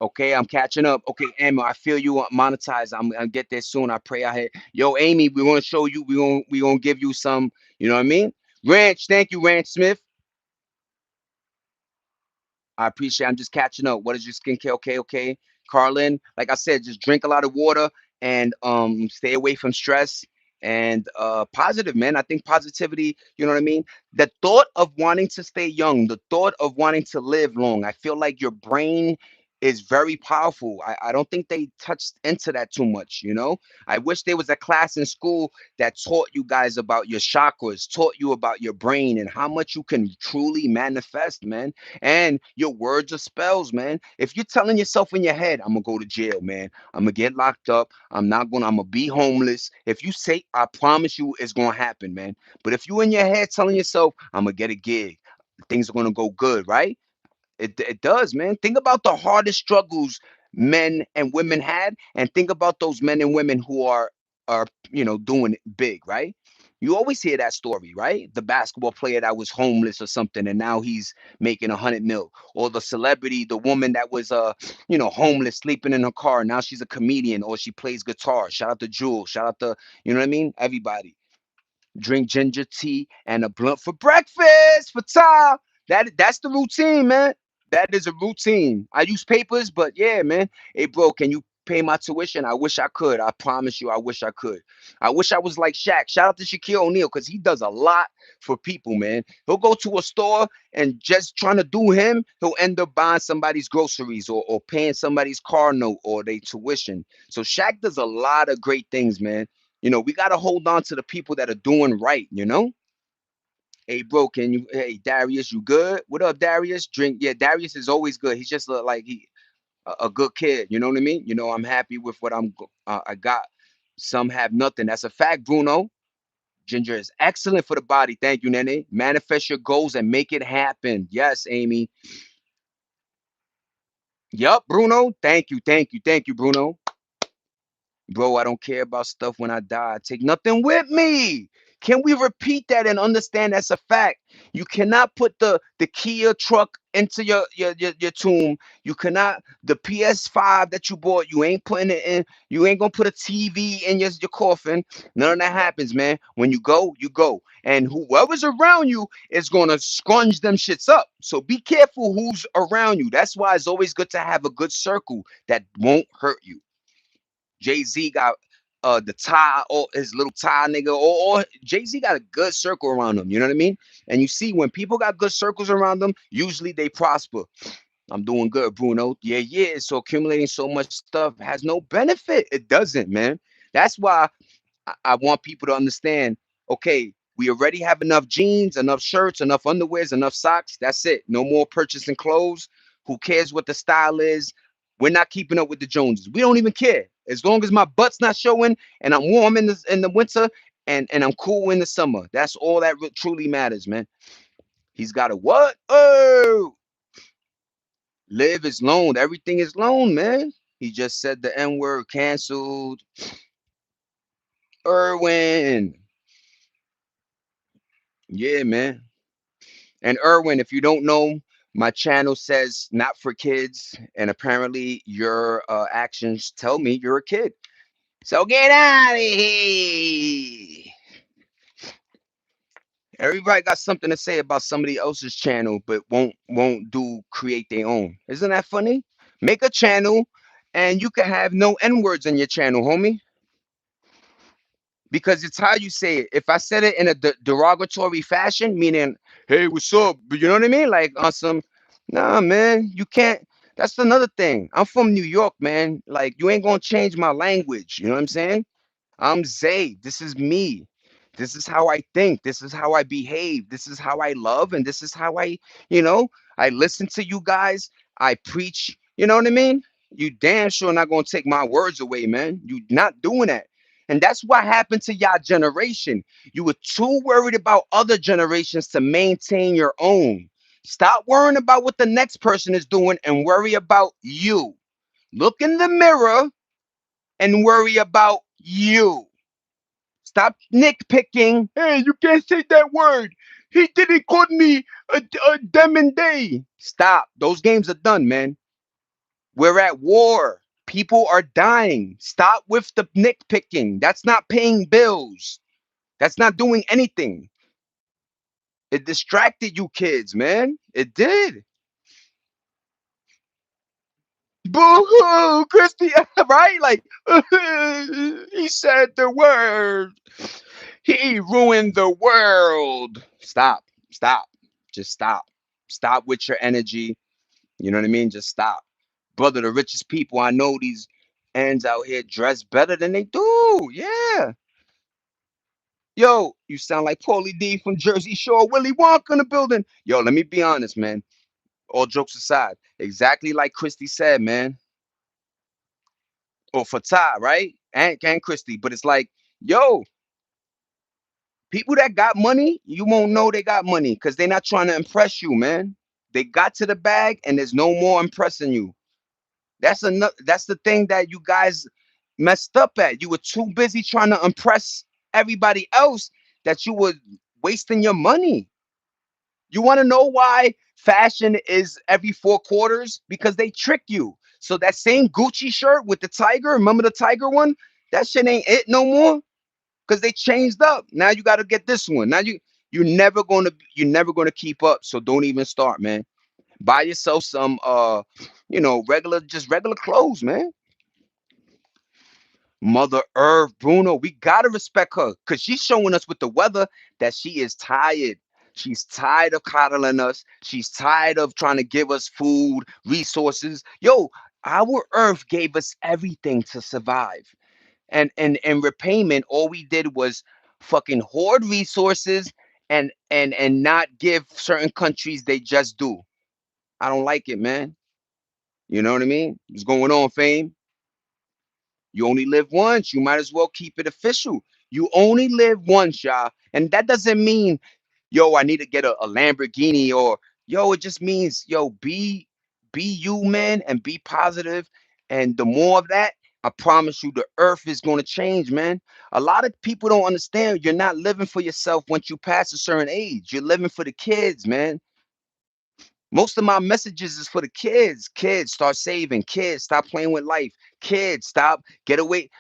Okay, I'm catching up. Okay, Emma, I feel you monetize. I'm gonna get there soon. I pray I hit. Yo, Amy, we want to show you. We gonna give you some. You know what I mean? Ranch, thank you, Ranch Smith. I appreciate. I'm just catching up. What is your skincare? Okay, okay, Carlin. Like I said, just drink a lot of water and stay away from stress and positive, man. I think positivity. You know what I mean? The thought of wanting to stay young, the thought of wanting to live long. I feel like your brain is very powerful. I don't think they touched into that too much. I wish there was a class in school that taught you guys about your chakras, taught you about your brain and how much you can truly manifest, man. And your words are spells, man. If you're telling yourself in your head, I'm gonna go to jail, man. I'm gonna get locked up. I'm gonna be homeless. If you say, I promise you it's gonna happen, man. But if you in your head telling yourself, I'm gonna get a gig, things are gonna go good, right? It does, man. Think about the hardest struggles men and women had, and think about those men and women who are doing it big, right? You always hear that story, right? The basketball player that was homeless or something, and now he's making 100 mil, or the celebrity, the woman that was homeless, sleeping in her car. Now she's a comedian or she plays guitar. Shout out to Jules. Shout out to what I mean. Everybody drink ginger tea and a blunt for breakfast for time. That's the routine, man. That is a routine. I use papers, but yeah, man. Hey, bro, can you pay my tuition? I wish I could. I promise you, I wish I could. I wish I was like Shaq. Shout out to Shaquille O'Neal because he does a lot for people, man. He'll go to a store and just trying to do him, he'll end up buying somebody's groceries or paying somebody's car note or their tuition. So Shaq does a lot of great things, man. We got to hold on to the people that are doing right. Hey, bro, hey, Darius, you good? What up, Darius? Drink. Yeah, Darius is always good. He's just like a good kid. You know what I mean? I'm happy with what I got. Some have nothing. That's a fact, Bruno. Ginger is excellent for the body. Thank you, Nene. Manifest your goals and make it happen. Yes, Amy. Yup, Bruno. Thank you, Bruno. Bro, I don't care about stuff when I die. I take nothing with me. Can we repeat that and understand that's a fact? You cannot put the Kia truck into your tomb. You cannot the PS5 that you bought. You ain't putting it in. You ain't gonna put a TV in your coffin. None of that happens, man. When you go, you go, and whoever's around you is gonna scrunch them shits up. So be careful who's around you. That's why it's always good to have a good circle that won't hurt you. Jay-Z got the tie or his little tie nigga or Jay-Z got a good circle around him, you know what I mean? And you see when people got good circles around them, usually they prosper. I'm doing good, Bruno. Yeah, yeah. So accumulating so much stuff has no benefit. It doesn't, man. That's why I want people to understand, okay, we already have enough jeans, enough shirts, enough underwears, enough socks. That's it. No more purchasing clothes. Who cares what the style is? We're not keeping up with the Joneses. We don't even care. As long as my butt's not showing and I'm warm in the winter and I'm cool in the summer. That's all that truly matters, man. He's got a what? Oh, live is loaned. Everything is loaned, man. He just said the N word canceled. Irwin. Yeah, man. And Erwin, if you don't know, my channel says not for kids, and apparently your actions tell me you're a kid. So get out of here. Everybody got something to say about somebody else's channel, but won't do create their own. Isn't that funny? Make a channel, and you can have no N words in your channel, homie, because it's how you say it. If I said it in a derogatory fashion, meaning, "Hey, what's up?" You know what I mean? Like on some, nah, man, you can't. That's another thing. I'm from New York, man. Like you ain't gonna change my language. You know what I'm saying? I'm Zay. This is me. This is how I think. This is how I behave. This is how I love. And this is how you know, I listen to you guys. I preach. You know what I mean? You damn sure not going to take my words away, man. You not doing that. And that's what happened to y'all generation. You were too worried about other generations to maintain your own. Stop worrying about what the next person is doing and worry about you. Look in the mirror and worry about you. Stop nitpicking. Hey, you can't say that word. He didn't call me a demon day. Stop. Those games are done, man. We're at war. People are dying. Stop with the nitpicking. That's not paying bills. That's not doing anything. It distracted you kids, man. It did. Boo-hoo, Christy, right? Like, he said the word. He ruined the world. Stop. Stop. Just stop. Stop with your energy. You know what I mean? Just stop. Brother, the richest people I know, these ends out here dress better than they do. Yeah. Yo, you sound like Paulie D from Jersey Shore, Willy Wonka in the building. Yo, let me be honest, man. All jokes aside, exactly like Christy said, man. Or for Ty, right? And Christy. But it's like, yo, people that got money, you won't know they got money because they're not trying to impress you, man. They got to the bag and there's no more impressing you. That's the thing that you guys messed up at. You were too busy trying to impress everybody else that you were wasting your money. You want to know why fashion is every 4 quarters? Because they trick you. So that same Gucci shirt with the tiger, remember the tiger one? That shit ain't it no more because they changed up. Now you got to get this one. Now you're never gonna keep up. So don't even start, man. Buy yourself some regular just regular clothes, man. Mother Earth, Bruno, we gotta respect her because she's showing us with the weather that she is tired. She's tired of coddling us. She's tired of trying to give us food, resources. Yo, our Earth gave us everything to survive. And in repayment, all we did was fucking hoard resources and not give certain countries they just do. I don't like it, man. You know what I mean? What's going on, fame? You only live once. You might as well keep it official. You only live once, y'all. And that doesn't mean, yo, I need to get a Lamborghini or yo, it just means, yo, be you, man, and be positive. And the more of that, I promise you the earth is gonna change, man. A lot of people don't understand you're not living for yourself once you pass a certain age. You're living for the kids, man. Most of my messages is for the kids. Kids, start saving. Kids, stop playing with life. Kids, stop. Get away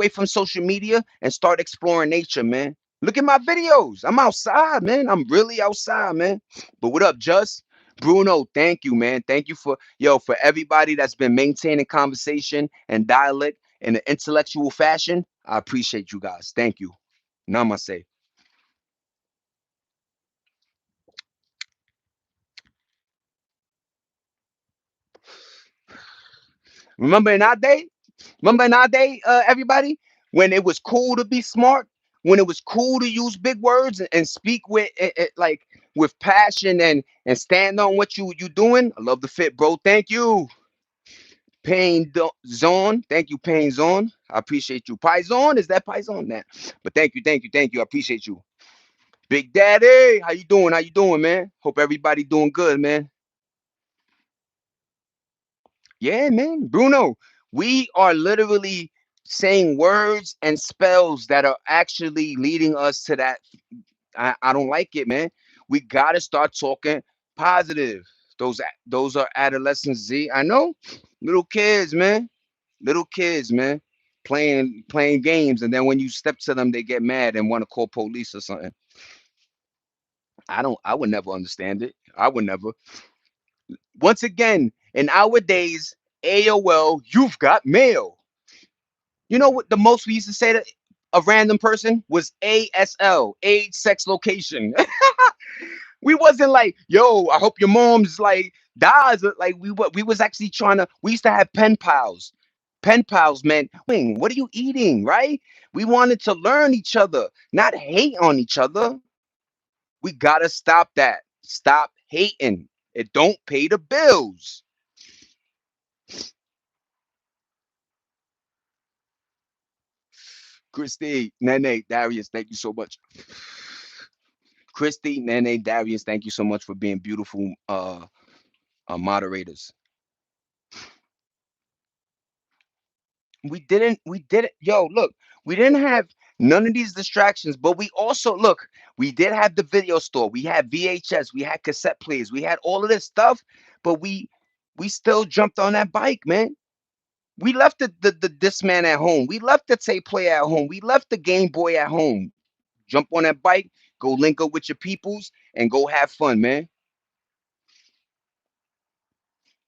from social media and start exploring nature, man. Look at my videos. I'm outside, man. I'm really outside, man. But what up, Just? Bruno, thank you, man. Thank you for everybody that's been maintaining conversation and dialect in an intellectual fashion. I appreciate you guys. Thank you. Namaste. Remember in our day? Remember in our day, everybody, when it was cool to be smart, when it was cool to use big words and speak with like with passion and stand on what you doing. I love the fit, bro. Thank you, Zone. Thank you, Pain Zone. I appreciate you. Pizon, is that Pizon? Nah. But thank you. I appreciate you. Big Daddy, how you doing? How you doing, man? Hope everybody doing good, man. Yeah, man. Bruno, we are literally saying words and spells that are actually leading us to that. I don't like it, man. We gotta start talking positive. Those are adolescents, Z. I know. Little kids, man. Little kids, man. Playing games, and then when you step to them, they get mad and want to call police or something. I would never understand it. I would never. Once again, in our days, AOL, you've got mail. You know what the most we used to say to a random person was ASL, age, sex, location. We wasn't like, yo, I hope your mom's like dies. Like we was actually trying to. We used to have pen pals. Pen pals meant, what are you eating, right? We wanted to learn each other, not hate on each other. We gotta stop that. Stop hating. It don't pay the bills. Christy, Nene, Darius, thank you so much. Christy, Nene, Darius, thank you so much for being beautiful moderators. We didn't, yo, look, we didn't have none of these distractions, but we also, look, we did have the video store. We had VHS, we had cassette players, we had all of this stuff, but we still jumped on that bike, man. We left the Discman at home. We left the tape player at home. We left the Game Boy at home. Jump on that bike, go link up with your peoples, and go have fun, man.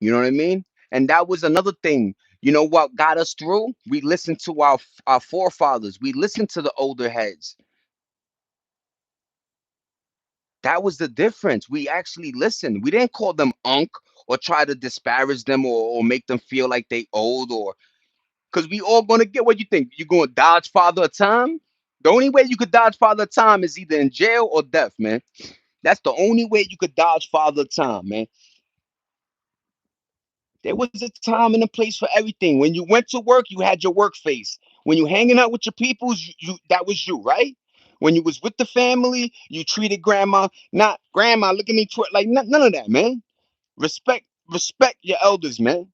You know what I mean? And that was another thing. You know what got us through? We listened to our forefathers. We listened to the older heads. That was the difference. We actually listened. We didn't call them unk or try to disparage them or make them feel like they old, or because we all gonna get, what you think. You're gonna dodge father of time? The only way you could dodge father of time is either in jail or death, man. That's the only way you could dodge father of time, man. There was a time and a place for everything. When you went to work, you had your work face. When you hanging out with your peoples, that was you, right? When you was with the family, you treated grandma, not grandma. Look at me, like none of that, man. Respect your elders, man.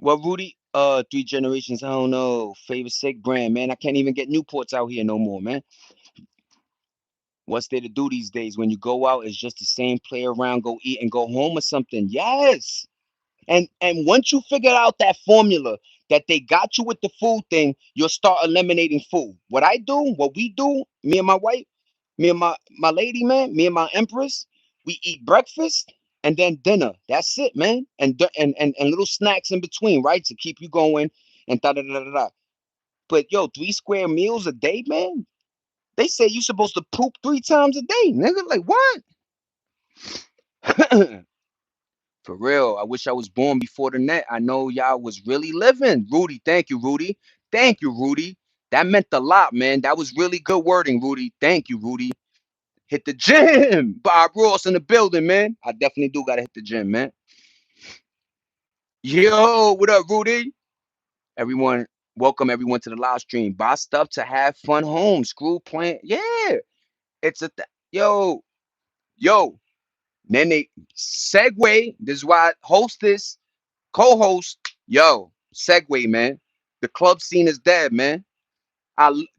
Well, Rudy, three generations. I don't know. Favorite sick brand, man. I can't even get Newports out here no more, man. What's there to do these days? When you go out, it's just the same, play around, go eat, and go home or something. Yes. And once you figure out that formula that they got you with the food thing, you'll start eliminating food. What we do, me and my wife, me and my lady, man, me and my empress, we eat breakfast and then dinner. That's it, man. And little snacks in between, right? To keep you going and da da da da da. But yo, 3 square meals a day, man. They say you supposed to poop 3 times a day, nigga. Like what? For real, I wish I was born before the net. I know y'all was really living. Rudy, thank you, Rudy. Thank you, Rudy. That meant a lot, man. That was really good wording, Rudy. Thank you, Rudy. Hit the gym. Bob Ross in the building, man. I definitely do gotta hit the gym, man. Yo, what up, Rudy? Everyone, welcome everyone to the live stream. Buy stuff to have fun home. Screw plant. Yeah, it's yo, yo. Then they segue. This is why I host this. Co-host, yo, segue, man. The club scene is dead, man.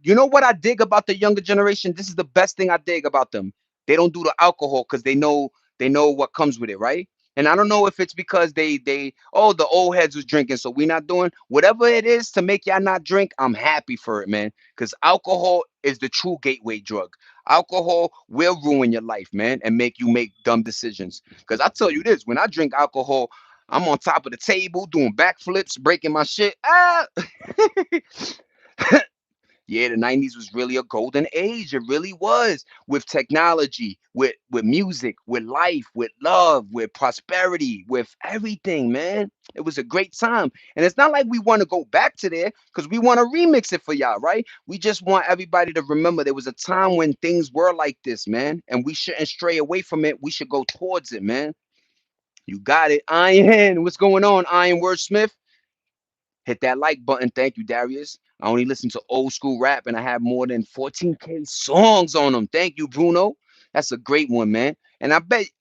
You know what I dig about the younger generation? This is the best thing I dig about them. They don't do the alcohol because they know what comes with it, right? And I don't know if it's because oh, the old heads was drinking, so we not doing whatever it is to make y'all not drink. I'm happy for it, man, because alcohol is the true gateway drug. Alcohol will ruin your life, man, and make you make dumb decisions. Because I tell you this, when I drink alcohol, I'm on top of the table doing backflips, breaking my shit. Ah, yeah, the 90s was really a golden age. It really was, with technology, with music, with life, with love, with prosperity, with everything, man. It was a great time. And it's not like we want to go back to there because we want to remix it for y'all, right? We just want everybody to remember there was a time when things were like this, man. And we shouldn't stray away from it. We should go towards it, man. You got it. Iron. What's going on, Iron Wordsmith? Hit that like button. Thank you, Darius. I only listen to old school rap and I have more than 14K songs on them. Thank you, Bruno. That's a great one, man. And I bet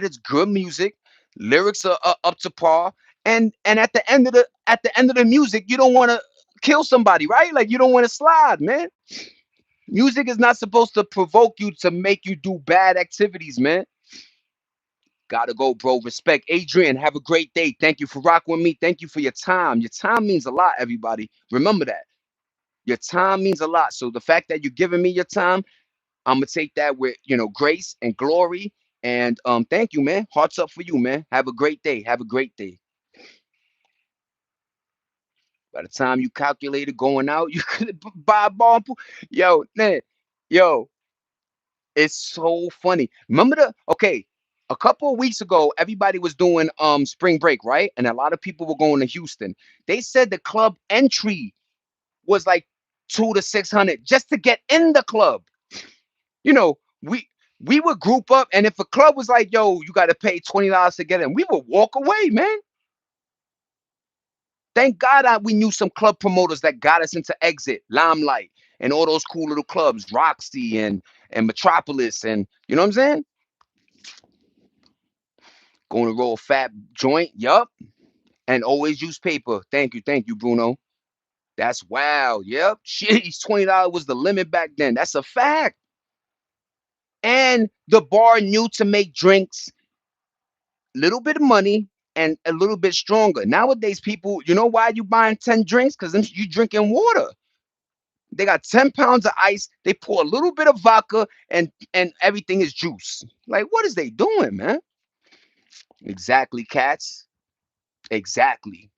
it's good music. Lyrics are up to par. And at the end of the music, you don't want to. kill somebody, right? Like you don't want to slide, man. Music is not supposed to provoke you to make you do bad activities, man. Gotta go, bro. Respect. Adrian, have a great day. Thank you for rocking with me. Thank you for your time. Your time means a lot, everybody. Remember that. Your time means a lot. So the fact that you're giving me your time, I'm gonna take that with grace and glory. And thank you, man. Hearts up for you, man. Have a great day. Have a great day. By the time you calculated going out, you could buy a ball. Yo, man, yo, it's so funny. Remember a couple of weeks ago, everybody was doing spring break, right? And a lot of people were going to Houston. They said the club entry was like 2 to 600 just to get in the club. You know, we would group up, and if a club was like, "Yo, you got to pay $20 to get in," we would walk away, man. Thank God we knew some club promoters that got us into Exit, Limelight, and all those cool little clubs, Roxy and Metropolis, and you know what I'm saying? Going to roll a fat joint, yup, and always use paper. Thank you, Bruno. That's wow, yep. Jeez, $20 was the limit back then. That's a fact. And the bar knew to make drinks, little bit of money, and a little bit stronger. Nowadays, people, you know why you buying 10 drinks? Because you drinking water. They got 10 pounds of ice. They pour a little bit of vodka, and everything is juice. Like, what is they doing, man? Exactly, cats. Exactly.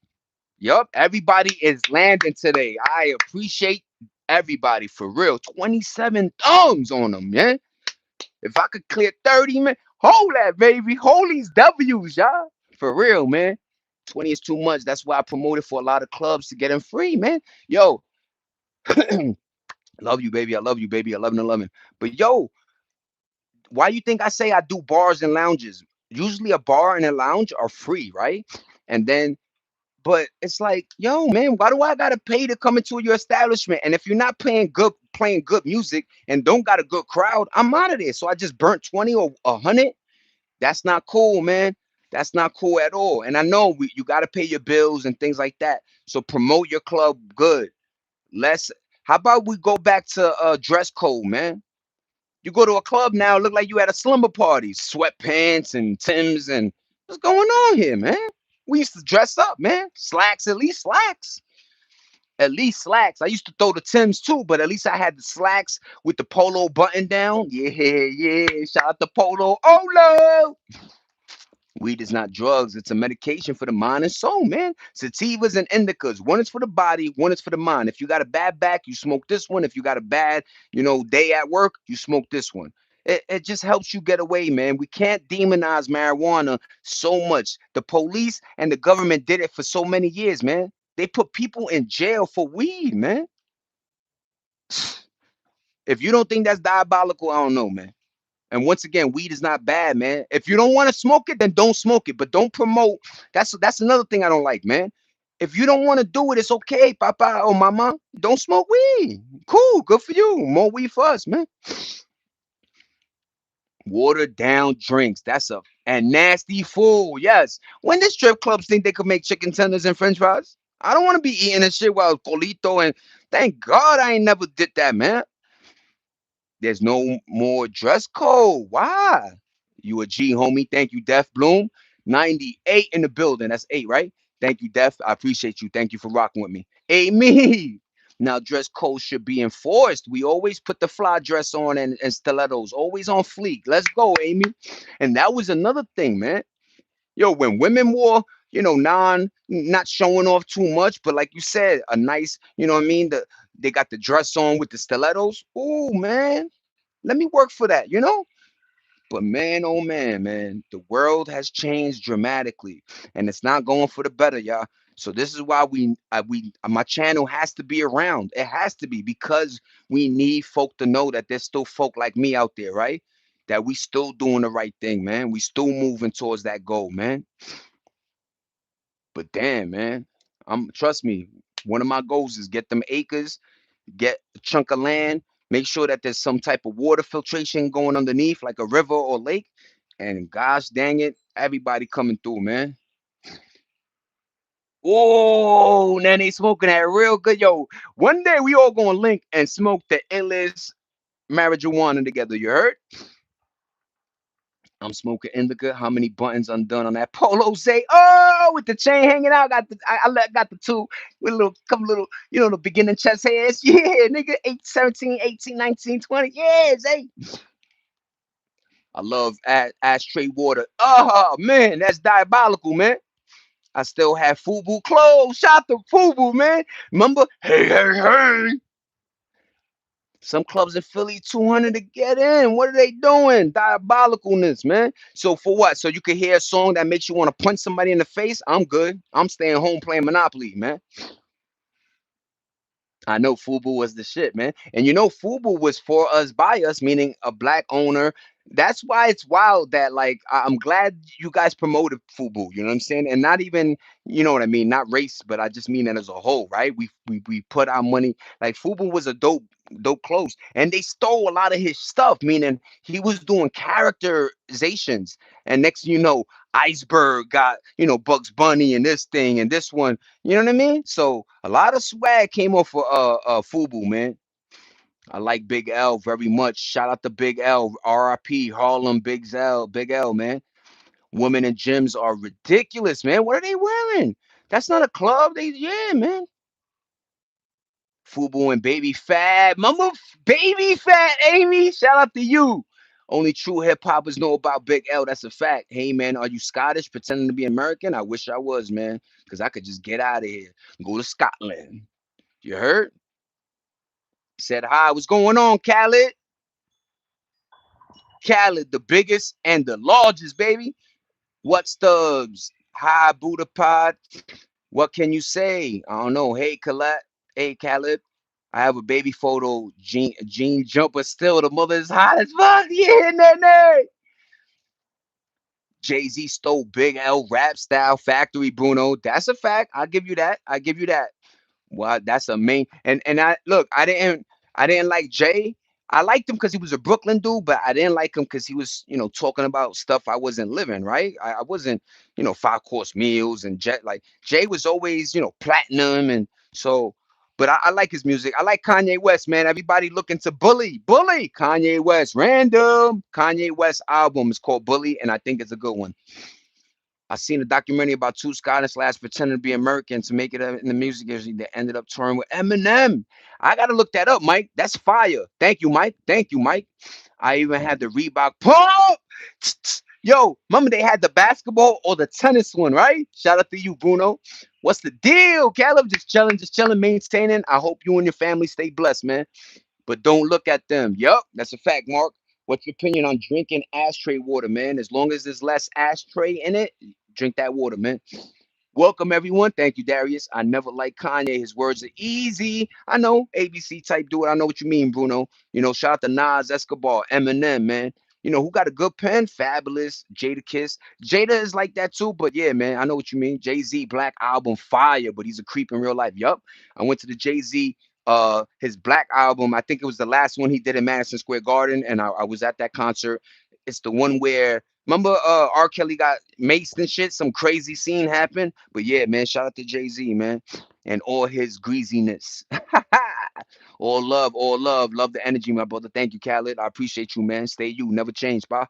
Yup. Everybody is landing today. I appreciate everybody for real. 27 thumbs on them, man. If I could clear 30, man, hold that, baby. Hold these W's, y'all. For real, man. 20 is too much. That's why I promoted for a lot of clubs to get them free, man. Yo, love you, baby. I love you, baby. 11 11. But yo, why you think I say I do bars and lounges? Usually a bar and a lounge are free, right? And then, but it's like, yo, man, why do I gotta pay to come into your establishment? And if you're not playing good music and don't got a good crowd, I'm out of there. So I just burnt 20 or 100. That's not cool, man. That's not cool at all. And I know you got to pay your bills and things like that. So promote your club good. Let's. How about we go back to dress code, man? You go to a club now, look like you at a slumber party, sweatpants and Tims and what's going on here, man? We used to dress up, man. Slacks, at least slacks. At least slacks. I used to throw the Tims too, but at least I had the slacks with the polo button down. Yeah, yeah. Shout out to Polo. Oh no. Weed is not drugs. It's a medication for the mind and soul, man. Sativas and indicas. One is for the body, one is for the mind. If you got a bad back, you smoke this one. If you got a bad, day at work, you smoke this one. It just helps you get away, man. We can't demonize marijuana so much. The police and the government did it for so many years, man. They put people in jail for weed, man. If you don't think that's diabolical, I don't know, man. And once again, weed is not bad, man. If you don't want to smoke it, then don't smoke it. But don't promote. That's another thing I don't like, man. If you don't want to do it, it's okay, Papa or Mama. Don't smoke weed. Cool, good for you. More weed for us, man. Watered down drinks. That's a and nasty food. Yes. When the strip clubs think they could make chicken tenders and French fries, I don't want to be eating this shit while colito and thank God I ain't never did that, man. There's no more dress code. Why? You a G, homie. Thank you, Def Bloom. 98 in the building. That's 8, right? Thank you, Def. I appreciate you. Thank you for rocking with me. Hey, me. Now, dress code should be enforced. We always put the fly dress on and stilettos, always on fleek. Let's go, Amy. And that was another thing, man. Yo, when women wore, not showing off too much, but like you said, a nice, you know what I mean? They got the dress on with the stilettos. Oh, man. Let me work for that, you know? But man, oh man, man, the world has changed dramatically, and it's not going for the better, y'all. So this is why my channel has to be around. It has to be because we need folk to know that there's still folk like me out there, right? That we still doing the right thing, man. We still moving towards that goal, man. But damn, man, trust me. One of my goals is get them acres, get a chunk of land, make sure that there's some type of water filtration going underneath, like a river or lake. And gosh dang it, everybody coming through, man. Oh, now they smoking that real good. Yo, one day we all gonna link and smoke the endless marijuana together. You heard? I'm smoking indica. How many buttons undone on that polo say? Oh, with the chain hanging out. Got the got the two with a little couple little, the beginning chest hairs. Yeah, nigga, 8, 17, 18, 19, 20. Yes, hey. I love ashtray water. Oh man, that's diabolical, man. I still have FUBU clothes. Shout to FUBU, man. Remember? Hey, hey, hey. Some clubs in Philly, 200 to get in. What are they doing? Diabolicalness, man. So for what? So you can hear a song that makes you want to punch somebody in the face? I'm good. I'm staying home playing Monopoly, man. I know FUBU was the shit, man. And FUBU was for us, by us, meaning a black owner. That's why it's wild that, like, I'm glad you guys promoted FUBU. You know what I'm saying? And not even, you know what I mean, not race, but I just mean that as a whole, right? We put our money. Like FUBU was a dope clothes, and they stole a lot of his stuff. Meaning he was doing characterizations, and next thing you know, Iceberg got Bugs Bunny and this thing and this one. You know what I mean? So a lot of swag came off of FUBU, man. I like Big L very much. Shout out to Big L, RIP, Harlem, Big L, man. Women in gyms are ridiculous, man. What are they wearing? That's not a club. Yeah, man. FUBU and Baby Fat. Mama, Baby Fat, Amy. Shout out to you. Only true hip hoppers know about Big L. That's a fact. Hey, man, are you Scottish pretending to be American? I wish I was, man, because I could just get out of here and go to Scotland. You heard? Said hi. What's going on, Khaled? Khaled, the biggest and the largest, baby. What stubs? Hi, Buddha Pod. What can you say? I don't know. Hey, Khaled. Hey, Khaled. I have a baby photo. Jean Jumper still. The mother is hot as fuck. Yeah, nene. Jay-Z stole Big L rap style factory, Bruno. That's a fact. I'll give you that. I give you that. Well, that's a main and I look, I didn't like Jay. I liked him because he was a Brooklyn dude, but I didn't like him because he was, talking about stuff I wasn't living, right? I wasn't, five course meals and jet like Jay was always, platinum and so but I like his music. I like Kanye West, man. Everybody looking to Bully, Kanye West, random. Kanye West album is called Bully, and I think it's a good one. I seen a documentary about two Scottish lads pretending to be American to make it in the music industry that ended up touring with Eminem. I gotta look that up, Mike. That's fire. Thank you, Mike. Thank you, Mike. I even had the Reebok pump. Yo, remember they had the basketball or the tennis one, right? Shout out to you, Bruno. What's the deal, Caleb? Just chilling, maintaining. I hope you and your family stay blessed, man. But don't look at them. Yup, that's a fact, Mark. What's your opinion on drinking ashtray water, man? As long as there's less ashtray in it, drink that water, man. Welcome everyone. Thank you, Darius. I never like Kanye. His words are easy. I know ABC type do it. I know what you mean, Bruno. Shout out to Nas, Escobar, Eminem, man. Who got a good pen? Fabulous, Jada Kiss. Jada is like that too, but yeah, man, I know what you mean. Jay Z Black album fire, but he's a creep in real life. Yup. I went to the Jay Z his Black album. I think it was the last one he did in Madison Square Garden, and I was at that concert. It's the one where remember R. Kelly got maced and shit. Some crazy scene happened. But yeah, man, shout out to Jay-Z, man. And all his greasiness. All love, all love. Love the energy, my brother. Thank you, Khaled. I appreciate you, man. Stay you. Never change, bye.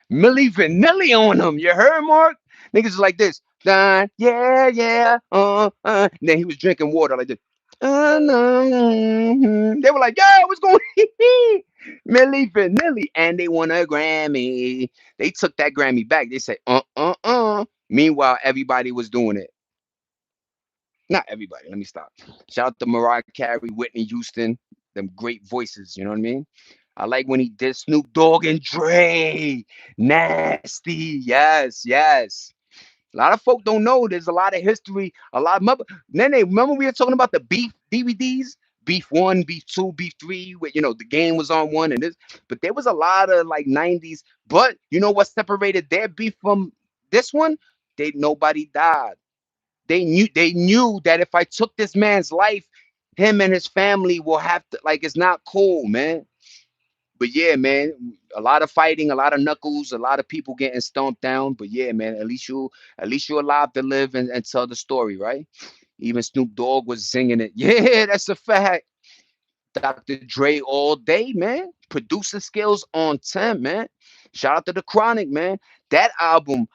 Millie Vanilli on them. You heard, Mark? Niggas is like this. Yeah, yeah. And then he was drinking water like this. They were like, yo, what's going on? Millie Vanilli. And they won a Grammy. They took that Grammy back. They said, Meanwhile, everybody was doing it. Not everybody. Let me stop. Shout out to Mariah Carey, Whitney Houston, them great voices. You know what I mean? I like when he did Snoop Dogg and Dre. Nasty. Yes, yes. A lot of folk don't know there's a lot of history. A lot of then they remember we were talking about the beef DVDs, beef one, beef two, beef three. Where the game was on one and this, but there was a lot of like '90s. But you know what separated their beef from this one? Nobody died. They knew that if I took this man's life, him and his family will have to like it's not cool, man. But yeah, man, a lot of fighting, a lot of knuckles, a lot of people getting stomped down. But yeah, man, at least you're alive to live and tell the story, right? Even Snoop Dogg was singing it. Yeah, that's a fact. Dr. Dre all day, man. Producer skills on 10, man. Shout out to the Chronic, man. That album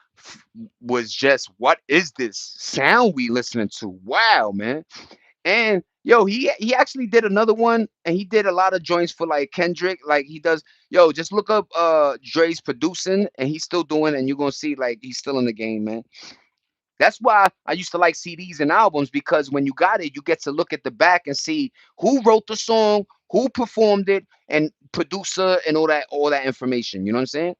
was just what is this sound we listening to? Wow, man. And yo, he actually did another one, and he did a lot of joints for like Kendrick. Like he does, yo, just look up Dre's producing, and he's still doing, and you're gonna see like he's still in the game, man. That's why I used to like CDs and albums, because when you got it, you get to look at the back and see who wrote the song, who performed it, and producer and all that information. You know what I'm saying?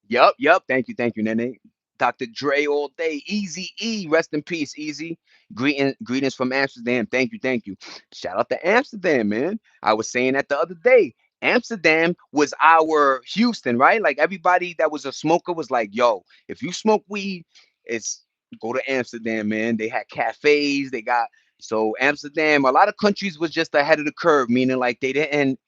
Yup, yup. Thank you, Nene. Dr. Dre all day. Easy E, rest in peace, Easy. Greetings from Amsterdam. Thank you, thank you. Shout out to Amsterdam, man. I was saying that the other day. Amsterdam was our Houston, right? Like everybody that was a smoker was like, yo, if you smoke weed, it's go to Amsterdam, man. They had cafes, they got so Amsterdam, a lot of countries was just ahead of the curve, meaning like they didn't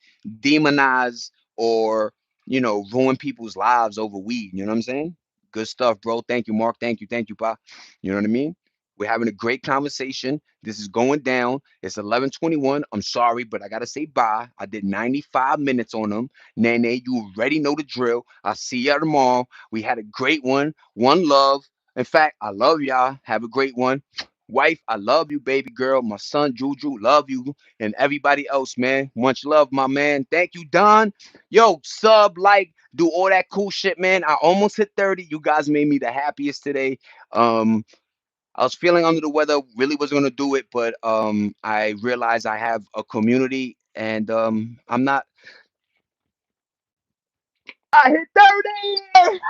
demonize or ruin people's lives over weed. You know what I'm saying? Good stuff, bro. Thank you, Mark. Thank you, Pa. You know what I mean? We're having a great conversation. This is going down. It's 11:21. I'm sorry, but I gotta say bye. I did 95 minutes on them. Nene, you already know the drill. I'll see y'all tomorrow. We had a great one. One love. In fact, I love y'all. Have a great one. Wife, I love you, baby girl. My son, Juju, love you. And everybody else, man. Much love, my man. Thank you, Don. Yo, sub, like, do all that cool shit, man. I almost hit 30. You guys made me the happiest today. Um, I was feeling under the weather, really wasn't gonna do it, but I realized I have a community, and I'm not. I hit 30.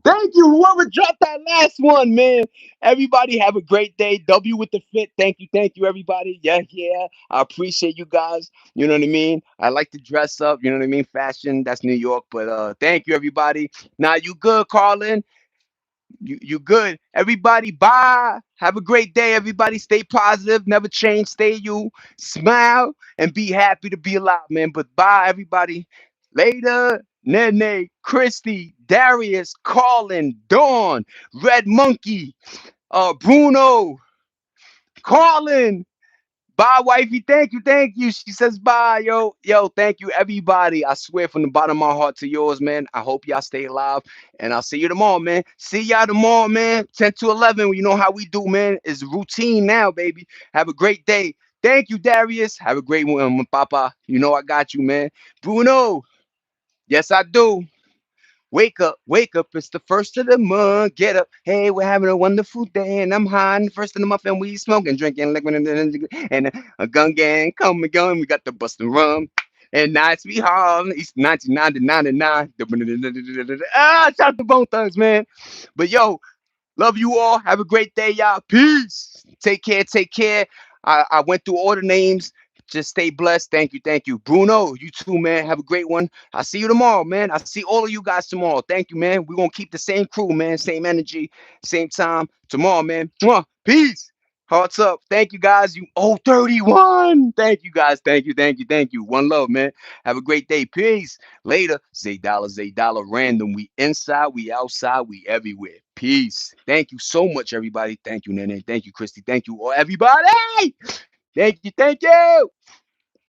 Thank you, whoever dropped that last one, man. Everybody have a great day. W with the fit. Thank you, everybody. Yeah, yeah. I appreciate you guys. You know what I mean? I like to dress up. You know what I mean? Fashion. That's New York. But thank you, everybody. Now you good, Carlin? You good? Everybody, bye. Have a great day. Everybody, stay positive. Never change. Stay you. Smile and be happy to be alive, man. But bye, everybody. Later. Nene, Christy, Darius, Colin, Dawn, Red Monkey, Bruno, Colin. Bye, wifey. Thank you. She says bye, yo. Thank you, everybody. I swear from the bottom of my heart to yours, man. I hope y'all stay alive, and I'll see you tomorrow, man. See y'all tomorrow, man. 10 to 11. You know how we do, man. It's routine now, baby. Have a great day. Thank you, Darius. Have a great one, Papa. You know I got you, man. Bruno. Yes, I do. Wake up, it's the first of the month. Get up. Hey, we're having a wonderful day, and I'm high. And the first of the month, and we smoking, drinking, liquid, and a gun gang come and going. We got the busting rum. And nights we hard. It's 1999. Ah, shout out to Bone Thugs, man. But yo, love you all. Have a great day, y'all. Peace. Take care. Take care. I went through all the names. Just stay blessed. Thank you. Thank you. Bruno, you too, man. Have a great one. I'll see you tomorrow, man. I'll see all of you guys tomorrow. Thank you, man. We're going to keep the same crew, man. Same energy, same time tomorrow, man. Mwah. Peace. Hearts up. Thank you, guys. You 31. Thank you, guys. Thank you. One love, man. Have a great day. Peace. Later. Zay Dollar Random. We inside, we outside, we everywhere. Peace. Thank you so much, everybody. Thank you, Nene. Thank you, Christy. Thank you, all everybody. Thank you. Thank you.